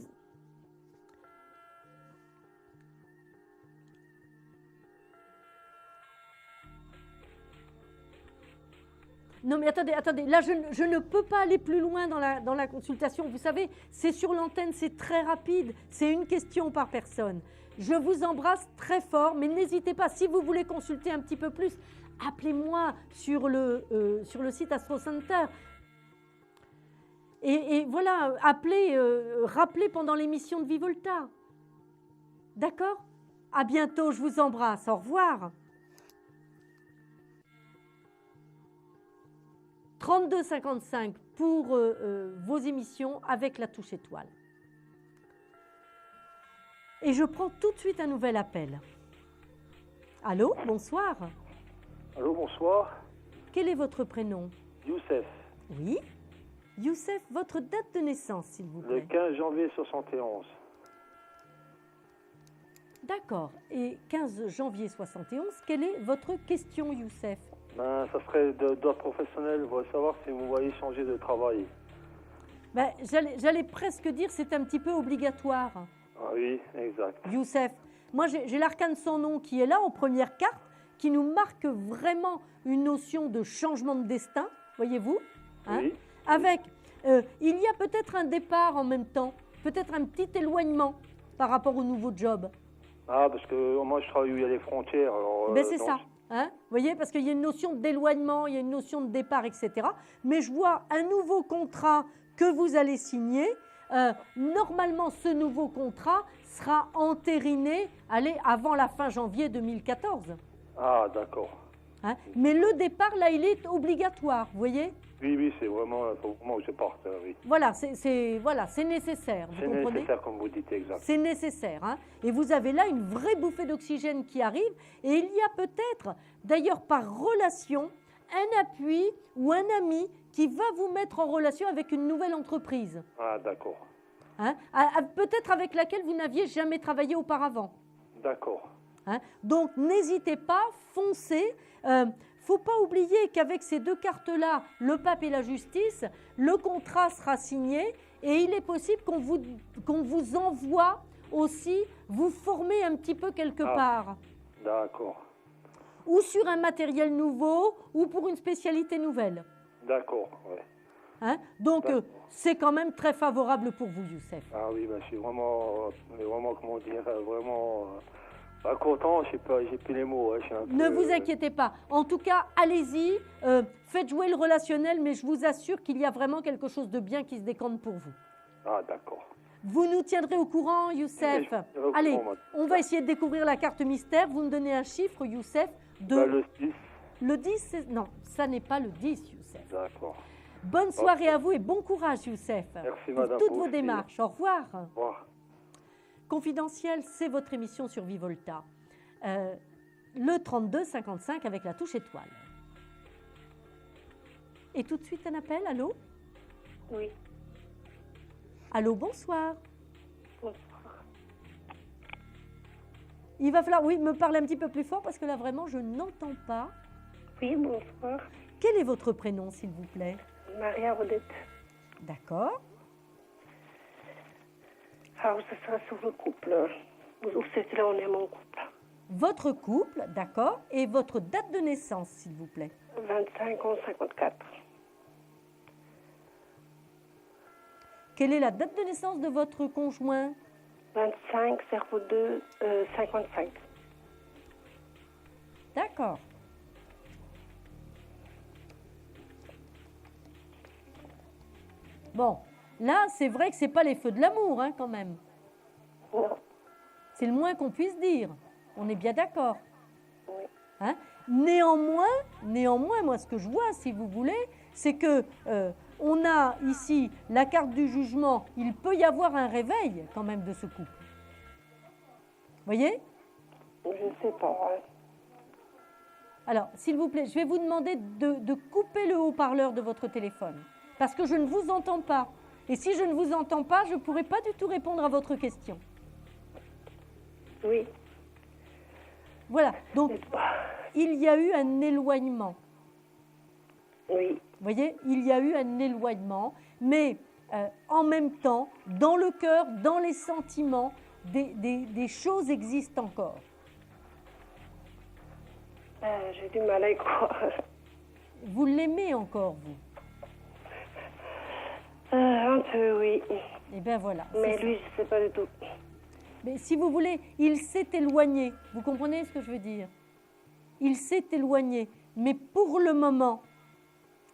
Non mais attendez, là je ne peux pas aller plus loin dans la consultation. Vous savez, c'est sur l'antenne, c'est très rapide, c'est une question par personne. Je vous embrasse très fort, mais n'hésitez pas, si vous voulez consulter un petit peu plus, appelez-moi sur le site Astro Center. Et voilà, appelez, rappelez pendant l'émission de Vivolta. D'accord? À bientôt, je vous embrasse, au revoir. 32,55 pour vos émissions avec la touche étoile. Et je prends tout de suite un nouvel appel. Allô, bonsoir. Allô, bonsoir. Quel est votre prénom? Youssef. Oui. Youssef, votre date de naissance, s'il vous plaît. Le 15 janvier 71. D'accord. Et 15 janvier 71, quelle est votre question, Youssef? Ben, ça serait d'ordre professionnel. Je voudrais savoir si vous voyez changer de travail. Ben, j'allais presque dire c'est un petit peu obligatoire. Ah oui, exact. Youssef, moi j'ai l'arcane sans nom qui est là en première carte, qui nous marque vraiment une notion de changement de destin, voyez-vous, hein, oui. Avec, il y a peut-être un départ en même temps, peut-être un petit éloignement par rapport au nouveau job. Ah, parce que moi je travaille où il y a les frontières. Alors, Ben c'est donc... ça. Hein, vous voyez, parce qu'il y a une notion d'éloignement, il y a une notion de départ, etc. Mais je vois un nouveau contrat que vous allez signer. Normalement, ce nouveau contrat sera entériné avant la fin janvier 2014. Ah, d'accord. Hein, mais le départ, là, il est obligatoire, vous voyez? Oui, c'est vraiment pour moi que je parte, oui. Voilà, c'est nécessaire, vous comprenez? C'est nécessaire, comme vous dites, exact. C'est nécessaire. Hein, et vous avez là une vraie bouffée d'oxygène qui arrive. Et il y a peut-être, d'ailleurs par relation, un appui ou un ami qui va vous mettre en relation avec une nouvelle entreprise. Ah, d'accord. Hein, peut-être avec laquelle vous n'aviez jamais travaillé auparavant. D'accord. Hein, donc n'hésitez pas, foncez. Faut pas oublier qu'avec ces deux cartes-là, le pape et la justice, le contrat sera signé et il est possible qu'on vous envoie aussi vous former un petit peu quelque part. D'accord. Ou sur un matériel nouveau ou pour une spécialité nouvelle. D'accord, oui. Hein, donc c'est quand même très favorable pour vous, Youssef. Ah oui, ben, je suis vraiment comment dire, vraiment... Pas content, j'ai plus les mots. Hein, ne vous inquiétez pas. En tout cas, allez-y, faites jouer le relationnel, mais je vous assure qu'il y a vraiment quelque chose de bien qui se décante pour vous. Ah, d'accord. Vous nous tiendrez au courant, Youssef. Allez, on va essayer de découvrir la carte mystère. Vous me donnez un chiffre, Youssef, de... le 10. Le 10, non, ça n'est pas le 10, Youssef. D'accord. Bonne soirée à vous et bon courage, Youssef. Merci, pour madame. toutes vos démarches. Au revoir. Au revoir. Confidentiel, c'est votre émission sur Vivolta. Le 32-55 avec la touche étoile. Et tout de suite un appel, allô? Oui. Allô, bonsoir. Bonsoir. Il va falloir, me parler un petit peu plus fort parce que là vraiment je n'entends pas. Oui, bonsoir. Quel est votre prénom, s'il vous plaît? Maria Rodette. D'accord. Alors, ça sera sur le couple. Où c'est là, on est mon couple. Votre couple, d'accord. Et votre date de naissance, s'il vous plaît? 25 11 54. Quelle est la date de naissance de votre conjoint? 25 02 55. D'accord. Bon, là, c'est vrai que c'est pas les feux de l'amour, hein, quand même. Non. C'est le moins qu'on puisse dire. On est bien d'accord. Oui. Hein. Néanmoins, moi, ce que je vois, si vous voulez, c'est que on a ici la carte du jugement. Il peut y avoir un réveil quand même de ce couple. Vous voyez? Je ne sais pas. Ouais. Alors, s'il vous plaît, je vais vous demander de couper le haut-parleur de votre téléphone, parce que je ne vous entends pas. Et si je ne vous entends pas, je ne pourrai pas du tout répondre à votre question. Oui. Voilà, donc il y a eu un éloignement. Oui. Vous voyez, il y a eu un éloignement, mais en même temps, dans le cœur, dans les sentiments, des choses existent encore. J'ai du mal à y croire. Vous l'aimez encore, vous? Un peu, oui. Eh bien voilà. Mais lui, je ne sais pas du tout. Mais si vous voulez, il s'est éloigné. Vous comprenez ce que je veux dire? Il s'est éloigné. Mais pour le moment,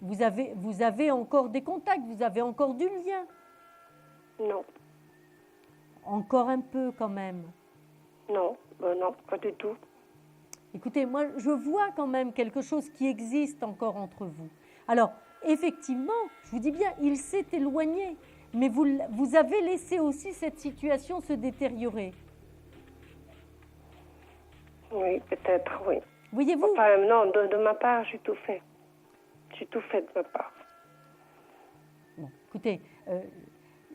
vous avez encore des contacts, vous avez encore du lien. Non. Encore un peu quand même. Non, non, pas du tout. Écoutez, moi, je vois quand même quelque chose qui existe encore entre vous. Alors, effectivement, je vous dis bien, il s'est éloigné. Mais vous avez laissé aussi cette situation se détériorer. Oui, peut-être, oui. Voyez-vous? Enfin, non, de ma part, j'ai tout fait. J'ai tout fait de ma part. Bon, écoutez,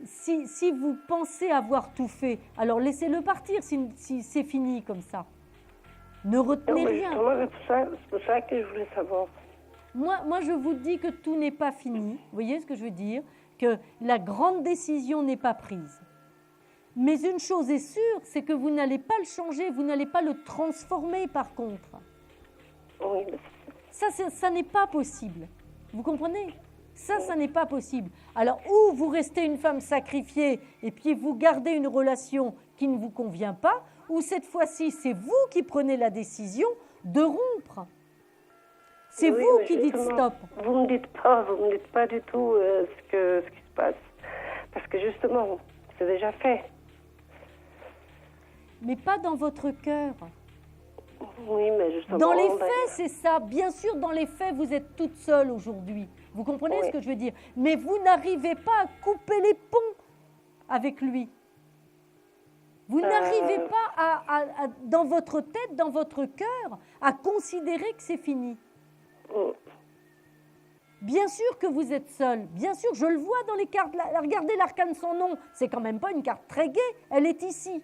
si vous pensez avoir tout fait, alors laissez-le partir si c'est fini comme ça. Ne retenez rien. C'est pour ça que je voulais savoir. Moi, je vous dis que tout n'est pas fini. Vous voyez ce que je veux dire? Que la grande décision n'est pas prise. Mais une chose est sûre, c'est que vous n'allez pas le changer, vous n'allez pas le transformer par contre. Oui. Ça n'est pas possible. Vous comprenez? Ça n'est pas possible. Alors, ou vous restez une femme sacrifiée et puis vous gardez une relation qui ne vous convient pas, ou cette fois-ci, c'est vous qui prenez la décision de rompre. C'est vous qui dites stop. Vous ne me dites pas du tout ce qui se passe. Parce que justement, c'est déjà fait. Mais pas dans votre cœur. Oui, mais justement... Dans les faits, c'est ça. Bien sûr, dans les faits, vous êtes toute seule aujourd'hui. Vous comprenez ce que je veux dire? Mais vous n'arrivez pas à couper les ponts avec lui. Vous n'arrivez pas dans votre tête, dans votre cœur, à considérer que c'est fini. Bien sûr que vous êtes seul. Bien sûr, je le vois dans les cartes. Regardez l'arcane sans nom. C'est quand même pas une carte très gaie. Elle est ici.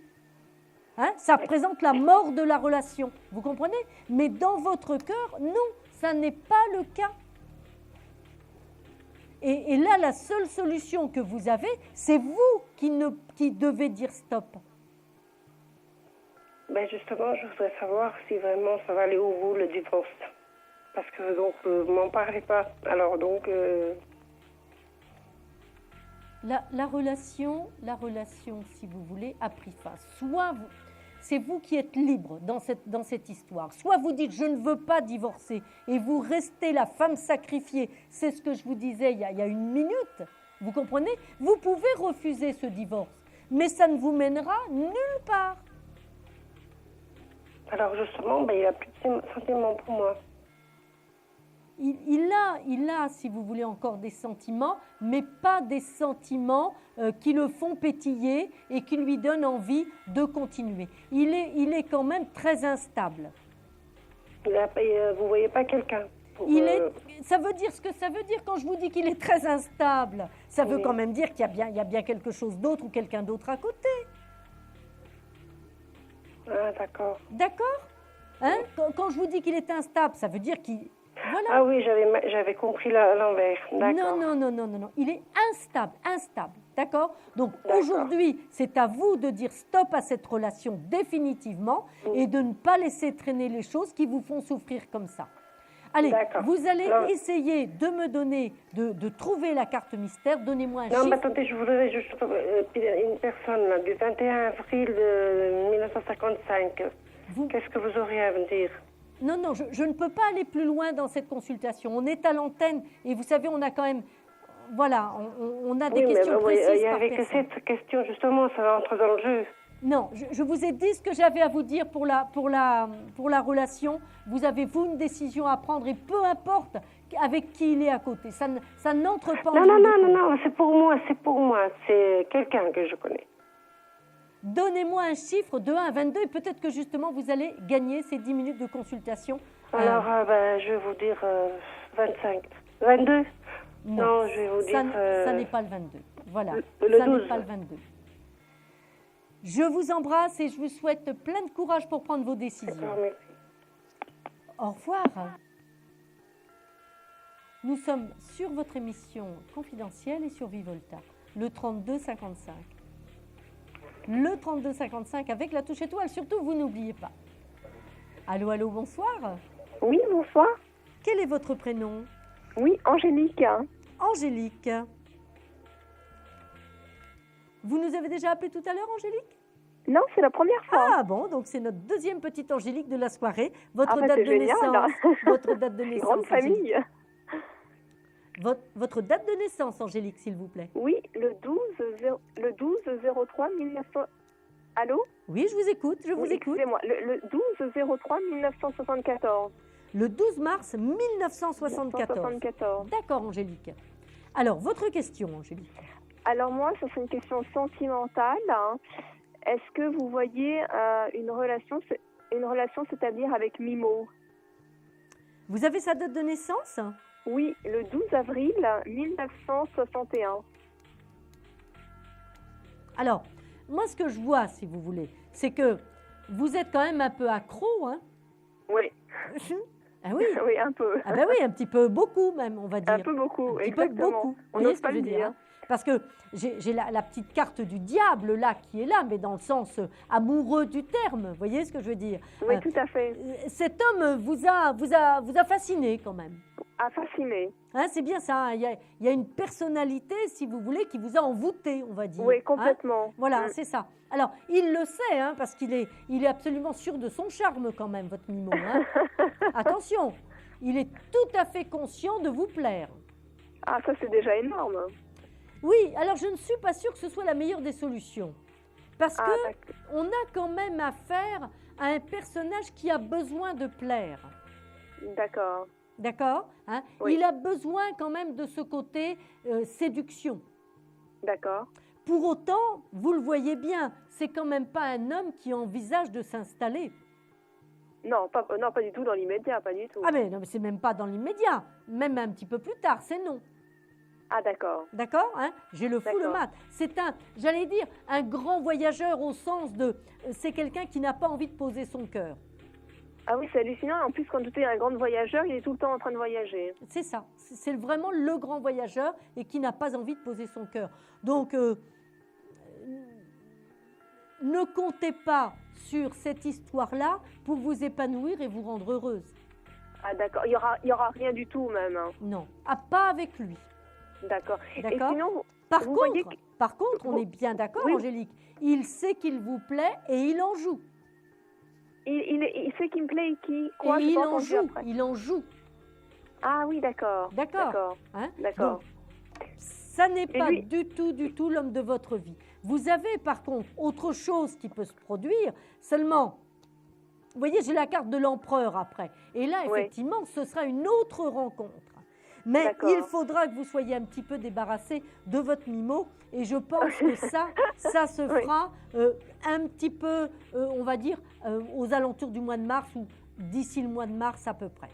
Hein? Ça représente la mort de la relation. Vous comprenez? Mais dans votre cœur, non, ça n'est pas le cas. Et là, la seule solution que vous avez, c'est vous qui devez dire stop. Ben justement, je voudrais savoir si vraiment ça va aller au bout, le divorce. Parce que donc, vous m'en parlez pas. Alors donc... La relation, si vous voulez, a pris fin. Soit c'est vous qui êtes libre dans cette histoire. Soit vous dites, je ne veux pas divorcer, et vous restez la femme sacrifiée. C'est ce que je vous disais il y a une minute. Vous comprenez? Vous pouvez refuser ce divorce, mais ça ne vous mènera nulle part. Alors justement, ben, il n'a plus de sentiments pour moi. Il a, si vous voulez, encore des sentiments, mais pas des sentiments qui le font pétiller et qui lui donnent envie de continuer. Il est quand même très instable. Vous ne voyez pas quelqu'un? Ça veut dire ce que ça veut dire quand je vous dis qu'il est très instable. Ça veut quand même dire qu'il y a bien quelque chose d'autre ou quelqu'un d'autre à côté. Ah, d'accord. D'accord? Hein? Quand je vous dis qu'il est instable, ça veut dire qu'il... Voilà. Ah oui, j'avais compris l'envers. D'accord. Non. Il est instable. D'accord? Donc aujourd'hui, c'est à vous de dire stop à cette relation définitivement et de ne pas laisser traîner les choses qui vous font souffrir comme ça. Allez, vous allez essayer de me donner, de trouver la carte mystère. Donnez-moi un chiffre. Non, mais attendez, je voudrais juste une personne là, du 21 avril 1955. Qu'est-ce que vous auriez à me dire? Non, je ne peux pas aller plus loin dans cette consultation. On est à l'antenne et vous savez, on a quand même... Voilà, on a des questions précises. Il n'y avait que cette question, justement, ça rentre dans le jeu. Non, je vous ai dit ce que j'avais à vous dire pour la relation. Vous avez, vous, une décision à prendre et peu importe avec qui il est à côté. Ça n'entre pas en ligne de compte. Non, c'est pour moi. C'est quelqu'un que je connais. Donnez-moi un chiffre de 1 à 22 et peut-être que justement vous allez gagner ces 10 minutes de consultation. Alors, je vais vous dire 25. 22 Non, je vais vous dire... Ça n'est pas le 22. Voilà, le ça 12. n'est pas le 22. Je vous embrasse et je vous souhaite plein de courage pour prendre vos décisions. Au revoir. Nous sommes sur votre émission confidentielle et sur Vivolta, le 3255. Le 3255 avec la touche étoile. Surtout, vous n'oubliez pas. Allô, allô, bonsoir. Oui, bonsoir. Quel est votre prénom? Oui, Angélique. Angélique. Vous nous avez déjà appelé tout à l'heure, Angélique? Non, c'est la première fois. Ah bon, donc c'est notre deuxième petite Angélique de la soirée. Votre bah, date de génial. naissance. Votre date de naissance. Grande famille. Votre date de naissance, Angélique, s'il vous plaît. Oui, le 12-03 1900. Allô? Oui, je vous écoute, écoute. Excusez-moi, le 12-03 1974. Le 12 mars 1974. D'accord, Angélique. Alors, votre question, Angélique. Alors moi, ça c'est une question sentimentale. Hein. Est-ce que vous voyez une relation s'établir avec Mimo? Vous avez sa date de naissance? Oui, le 12 avril 1961. Alors, moi, ce que je vois, si vous voulez, c'est que vous êtes quand même un peu accro, hein? Oui. Ah oui? Oui, un peu. Ah ben oui, un petit peu beaucoup même, on va dire. Un peu beaucoup, un petit exactement. peu beaucoup. On Vous voyez n'ose ce pas que je le veux dire, dire. hein? Parce que j'ai la petite carte du diable là qui est là, mais dans le sens amoureux du terme. Vous voyez ce que je veux dire? Oui, tout à fait. Cet homme vous a fasciné quand même. A fasciné. Hein, c'est bien ça. Il y a une personnalité, si vous voulez, qui vous a envoûté, on va dire. Oui, complètement. Hein, voilà, c'est ça. Alors, il le sait, hein, parce qu'il est absolument sûr de son charme quand même, votre Mimo. Hein. Attention, il est tout à fait conscient de vous plaire. Ah, ça c'est déjà énorme. Oui, alors je ne suis pas sûre que ce soit la meilleure des solutions. Parce qu'on a quand même affaire à un personnage qui a besoin de plaire. D'accord. D'accord, hein? Oui. Il a besoin quand même de ce côté séduction. D'accord. Pour autant, vous le voyez bien, c'est quand même pas un homme qui envisage de s'installer. Non, pas du tout dans l'immédiat, pas du tout. Ah mais non, mais c'est même pas dans l'immédiat, même un petit peu plus tard, c'est non. Ah d'accord. D'accord, hein? J'ai le fou le mat. C'est j'allais dire, un grand voyageur au sens de, c'est quelqu'un qui n'a pas envie de poser son cœur. Ah oui, c'est hallucinant. En plus, quand tu es un grand voyageur, il est tout le temps en train de voyager. C'est ça. C'est vraiment le grand voyageur et qui n'a pas envie de poser son cœur. Donc, ne comptez pas sur cette histoire-là pour vous épanouir et vous rendre heureuse. Ah d'accord. Il y aura rien du tout même. Hein. Non. Ah, pas avec lui. D'accord. D'accord. Et sinon, par contre, on est bien d'accord, oui. Angélique. Il sait qu'il vous plaît et il en joue. Il sait qu'il me plaît et qui quoi, et il en joue. Ah oui, d'accord. D'accord. Hein? D'accord. Ça n'est pas du tout l'homme de votre vie. Vous avez par contre autre chose qui peut se produire, seulement, vous voyez, j'ai la carte de l'empereur après. Et là, effectivement, ce sera une autre rencontre. Mais il faudra que vous soyez un petit peu débarrassé de votre Mimo. Et je pense que ça se fera un petit peu, on va dire, aux alentours du mois de mars ou d'ici le mois de mars à peu près.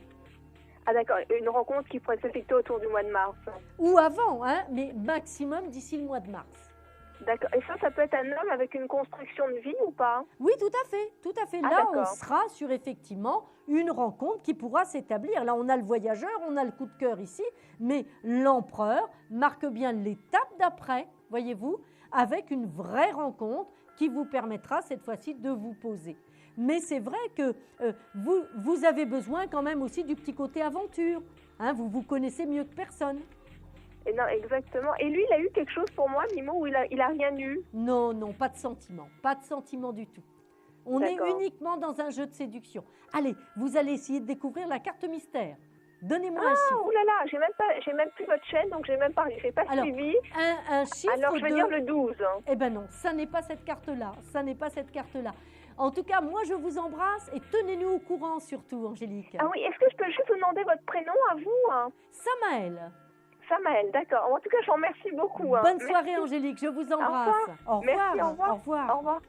Ah d'accord, une rencontre qui pourrait s'effectuer autour du mois de mars. Ou avant, hein, mais maximum d'ici le mois de mars. D'accord. Et ça peut être un homme avec une construction de vie ou pas? Oui, tout à fait, tout à fait. Là, on sera sur effectivement une rencontre qui pourra s'établir. Là, on a le voyageur, on a le coup de cœur ici, mais l'empereur marque bien l'étape d'après, voyez-vous, avec une vraie rencontre qui vous permettra cette fois-ci de vous poser. Mais c'est vrai que vous avez besoin quand même aussi du petit côté aventure. Hein, vous vous connaissez mieux que personne. Et non, exactement. Et lui, il a eu quelque chose pour moi, Mimo, ou il a rien eu? Non, pas de sentiment du tout. On est uniquement dans un jeu de séduction. Allez, vous allez essayer de découvrir la carte mystère. Donnez-moi un chiffre. Oh là là, j'ai même plus votre chaîne, donc j'ai pas Alors, suivi. Un chiffre Alors je vais dire le 12. Eh ben non, ça n'est pas cette carte-là. Ça n'est pas cette carte-là. En tout cas, moi, je vous embrasse et tenez-nous au courant surtout, Angélique. Ah oui, est-ce que je peux juste vous demander votre prénom à vous, hein? Samaël. Samaël, d'accord. En tout cas, je vous remercie beaucoup. Hein. Bonne soirée, Angélique. Je vous embrasse. Au revoir. Merci, au revoir. Au revoir. Au revoir.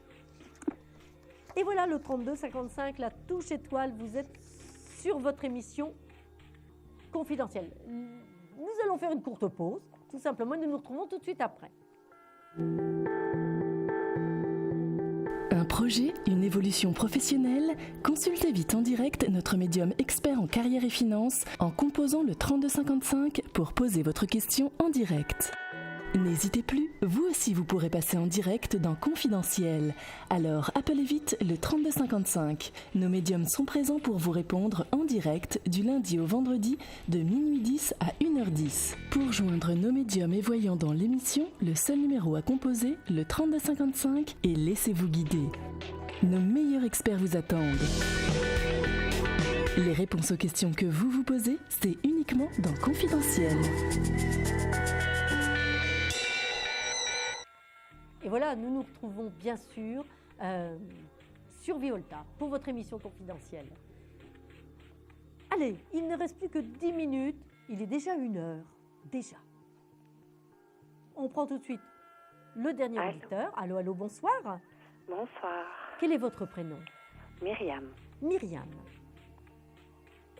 Et voilà le 3255, la touche étoile. Vous êtes sur votre émission confidentielle. Nous allons faire une courte pause, tout simplement, et nous nous retrouvons tout de suite après. Un projet, une évolution professionnelle? Consultez vite en direct notre médium expert en carrière et finance en composant le 3255 pour poser votre question en direct. N'hésitez plus, vous aussi vous pourrez passer en direct dans Confidentiel. Alors appelez vite le 3255. Nos médiums sont présents pour vous répondre en direct du lundi au vendredi de minuit 10 à 1h10. Pour joindre nos médiums et voyants dans l'émission, le seul numéro à composer, le 3255, et laissez-vous guider. Nos meilleurs experts vous attendent. Les réponses aux questions que vous vous posez, c'est uniquement dans Confidentiel. Et voilà, nous nous retrouvons bien sûr sur Vivolta pour votre émission confidentielle. Allez, il ne reste plus que 10 minutes. Il est déjà 1h. Déjà. On prend tout de suite le dernier auditeur. Allô, allô, bonsoir. Bonsoir. Quel est votre prénom? Myriam. Myriam.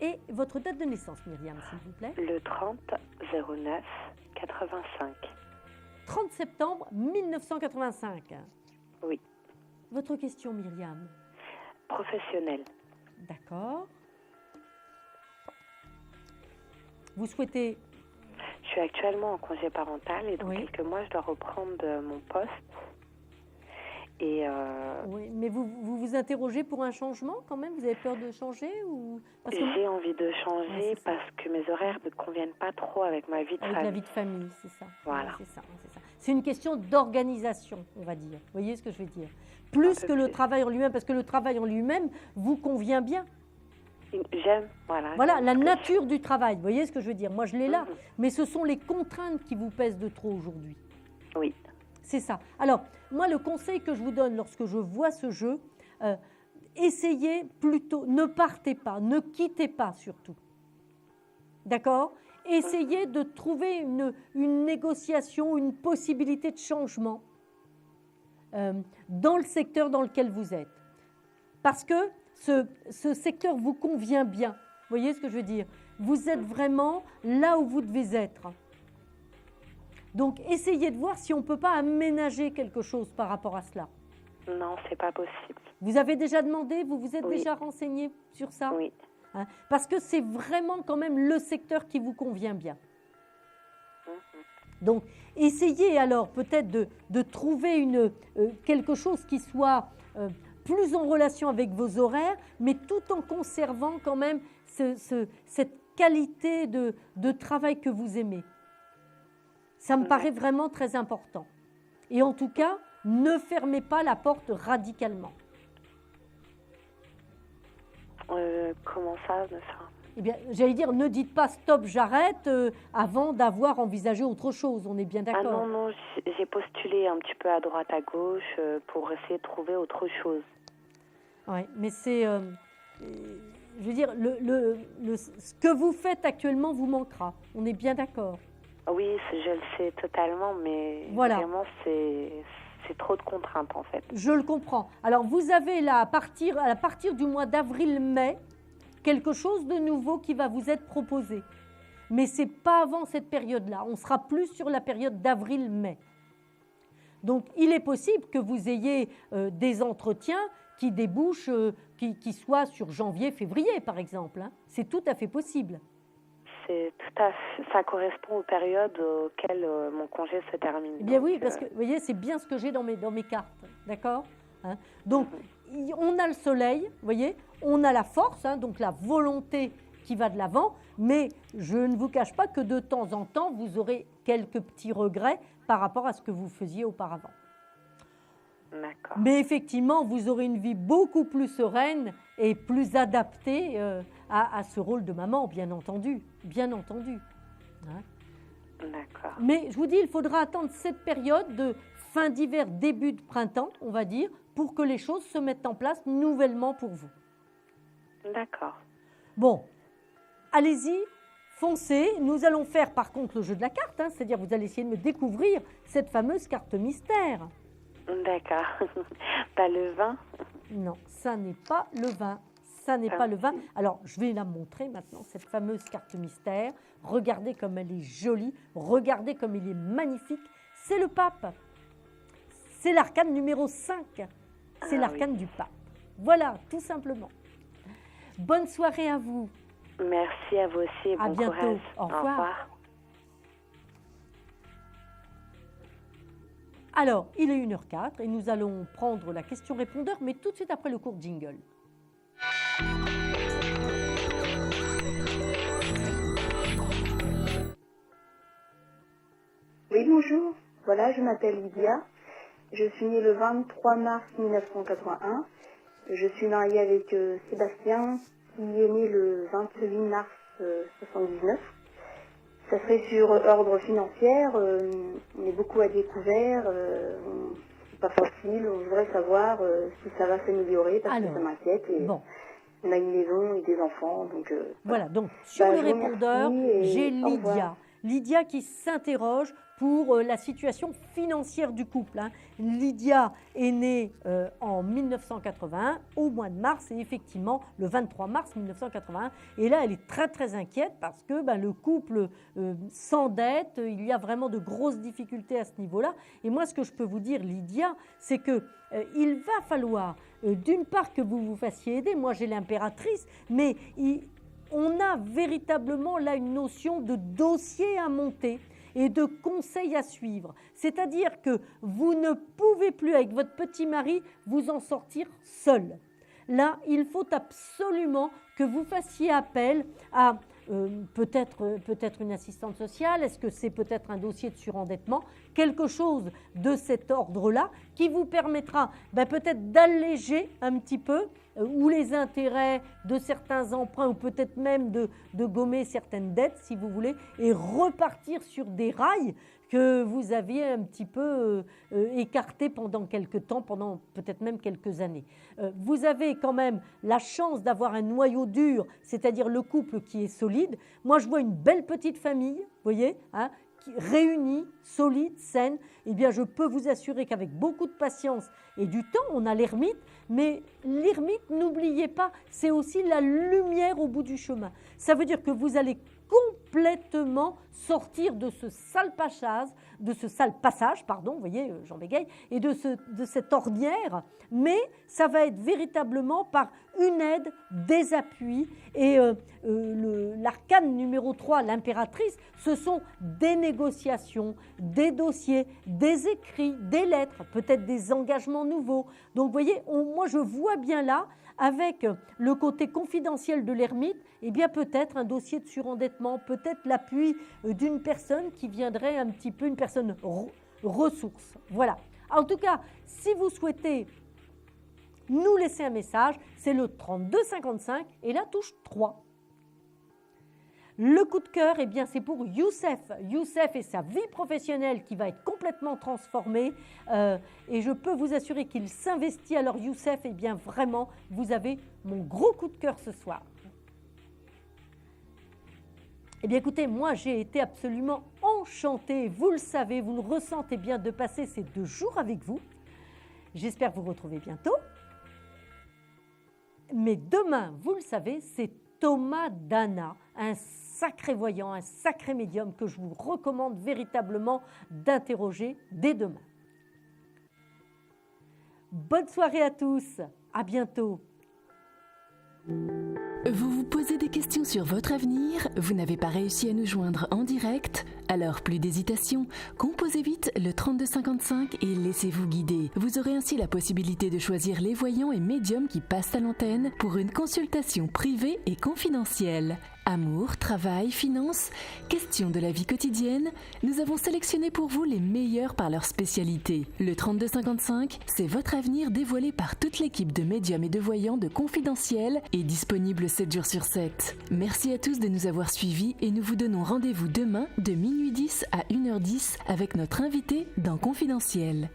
Et votre date de naissance, Myriam, s'il vous plaît? Le 30 09 85. 30 septembre 1985. Oui. Votre question, Myriam? Professionnelle. D'accord. Vous souhaitez... Je suis actuellement en congé parental et dans quelques mois, je dois reprendre mon poste. Et Oui, mais vous interrogez pour un changement quand même? Vous avez peur de changer ou... J'ai envie de changer parce que mes horaires ne conviennent pas trop avec ma vie de famille. Avec la vie de famille, c'est ça. Voilà. C'est ça. C'est une question d'organisation, on va dire. Vous voyez ce que je veux dire? Plus que le travail en lui-même, parce que le travail en lui-même vous convient bien. J'aime, voilà. Voilà, la nature du travail, vous voyez ce que je veux dire? Moi, je l'ai là, mais ce sont les contraintes qui vous pèsent de trop aujourd'hui. Oui. C'est ça. Alors, moi, le conseil que je vous donne lorsque je vois ce jeu, essayez plutôt, ne partez pas, ne quittez pas surtout. D'accord? Essayez de trouver une négociation, une possibilité de changement dans le secteur dans lequel vous êtes. Parce que ce secteur vous convient bien. Vous voyez ce que je veux dire? Vous êtes vraiment là où vous devez être. Donc, essayez de voir si on ne peut pas aménager quelque chose par rapport à cela. Non, c'est pas possible. Vous avez déjà demandé, vous vous êtes déjà renseigné sur ça? Oui. Hein? Parce que c'est vraiment quand même le secteur qui vous convient bien. Donc, essayez alors peut-être de trouver quelque chose qui soit plus en relation avec vos horaires, mais tout en conservant quand même cette qualité de travail que vous aimez. Ça me paraît vraiment très important. Et en tout cas, ne fermez pas la porte radicalement. Comment ça? Eh bien, j'allais dire, ne dites pas stop, j'arrête avant d'avoir envisagé autre chose. On est bien d'accord? Ah non, j'ai postulé un petit peu à droite, à gauche pour essayer de trouver autre chose. Oui, mais c'est... je veux dire, ce que vous faites actuellement vous manquera. On est bien d'accord? Oui, je le sais totalement, mais voilà. Vraiment, c'est trop de contraintes en fait. Je le comprends. Alors, vous avez là, à partir du mois d'avril-mai, quelque chose de nouveau qui va vous être proposé. Mais ce n'est pas avant cette période-là. On sera plus sur la période d'avril-mai. Donc, il est possible que vous ayez des entretiens qui débouchent, qui soient sur janvier-février, par exemple. Hein. C'est tout à fait possible. Ça correspond aux périodes auxquelles mon congé se termine. Eh bien oui, parce que vous voyez, c'est bien ce que j'ai dans mes cartes, d'accord? Hein? Donc, on a le soleil, vous voyez, on a la force, hein, donc la volonté qui va de l'avant, mais je ne vous cache pas que de temps en temps, vous aurez quelques petits regrets par rapport à ce que vous faisiez auparavant. Mais effectivement, vous aurez une vie beaucoup plus sereine et plus adaptée à ce rôle de maman, bien entendu. Bien entendu. Hein. D'accord. Mais je vous dis, il faudra attendre cette période de fin d'hiver, début de printemps, on va dire, pour que les choses se mettent en place nouvellement pour vous. D'accord. Bon, allez-y, foncez. Nous allons faire par contre le jeu de la carte, hein, c'est-à-dire vous allez essayer de me découvrir cette fameuse carte mystère. D'accord. Pas le vin? Non, ça n'est pas le vin. Ça n'est pas le vin. Alors, je vais la montrer maintenant, cette fameuse carte mystère. Regardez comme elle est jolie. Regardez comme il est magnifique. C'est le pape. C'est l'arcane numéro 5. C'est l'arcane du pape. Voilà, tout simplement. Bonne soirée à vous. Merci à vous aussi et bon bientôt. courage. Au revoir. Alors, il est 1h04 et nous allons prendre la question-répondeur, mais tout de suite après le court jingle. Oui, bonjour. Voilà, je m'appelle Lydia. Je suis née le 23 mars 1981. Je suis mariée avec Sébastien, qui est né le 28 mars 1979. Ça serait sur ordre financier. On est beaucoup à découvert. C'est pas facile. On voudrait savoir si ça va s'améliorer parce que ça m'inquiète. Bon. On a une maison et des enfants. Donc, voilà, donc sur le répondeur, j'ai Lydia. Lydia qui s'interroge pour la situation financière du couple. Hein. Lydia est née en 1981, au mois de mars, et effectivement le 23 mars 1981. Et là, elle est très très inquiète parce que le couple s'endette, il y a vraiment de grosses difficultés à ce niveau-là. Et moi, ce que je peux vous dire, Lydia, c'est que il va falloir, d'une part, que vous vous fassiez aider. Moi, j'ai l'impératrice, mais on a véritablement là une notion de dossier à monter et de conseils à suivre. C'est-à-dire que vous ne pouvez plus, avec votre petit mari, vous en sortir seul. Là, il faut absolument que vous fassiez appel à peut-être une assistante sociale. Est-ce que c'est peut-être un dossier de surendettement? Quelque chose de cet ordre-là qui vous permettra peut-être d'alléger un petit peu ou les intérêts de certains emprunts ou peut-être même de gommer certaines dettes, si vous voulez, et repartir sur des rails que vous aviez un petit peu écartés pendant quelques temps, pendant peut-être même quelques années. Vous avez quand même la chance d'avoir un noyau dur, c'est-à-dire le couple qui est solide. Moi, je vois une belle petite famille, vous voyez, hein, réunie, solide, saine. Eh bien, je peux vous assurer qu'avec beaucoup de patience et du temps, on a l'ermite, mais l'ermite, n'oubliez pas, c'est aussi la lumière au bout du chemin. Ça veut dire que vous allez complètement sortir de ce sale passage, vous voyez, j'en bégaye, et de cette ornière, mais ça va être véritablement par une aide, des appuis, et l'arcane numéro 3, l'impératrice, ce sont des négociations, des dossiers, des écrits, des lettres, peut-être des engagements nouveaux. Donc vous voyez, moi je vois bien là, avec le côté confidentiel de l'ermite, eh bien peut-être un dossier de surendettement, peut-être l'appui d'une personne qui viendrait un petit peu, une personne ressource. Voilà. En tout cas, si vous souhaitez nous laisser un message, c'est le 3255 et la touche 3. Le coup de cœur, eh bien, c'est pour Youssef. Youssef et sa vie professionnelle qui va être complètement transformée. Et je peux vous assurer qu'il s'investit. Alors Youssef, eh bien, vraiment, vous avez mon gros coup de cœur ce soir. Eh bien, écoutez, moi, j'ai été absolument enchantée. Vous le savez, vous le ressentez bien de passer ces 2 jours avec vous. J'espère vous retrouver bientôt. Mais demain, vous le savez, c'est Thomas Dana, un sacré voyant, un sacré médium que je vous recommande véritablement d'interroger dès demain. Bonne soirée à tous, à bientôt. Vous vous posez des questions sur votre avenir? Vous n'avez pas réussi à nous joindre en direct? Alors plus d'hésitation, composez vite le 3255 et laissez-vous guider. Vous aurez ainsi la possibilité de choisir les voyants et médiums qui passent à l'antenne pour une consultation privée et confidentielle. Amour, travail, finances, questions de la vie quotidienne, nous avons sélectionné pour vous les meilleurs par leur spécialité. Le 3255, c'est votre avenir dévoilé par toute l'équipe de médiums et de voyants de Confidentiel et disponible 7 jours sur 7. Merci à tous de nous avoir suivis et nous vous donnons rendez-vous demain de minuit 10 à 1h10 avec notre invité dans Confidentiel.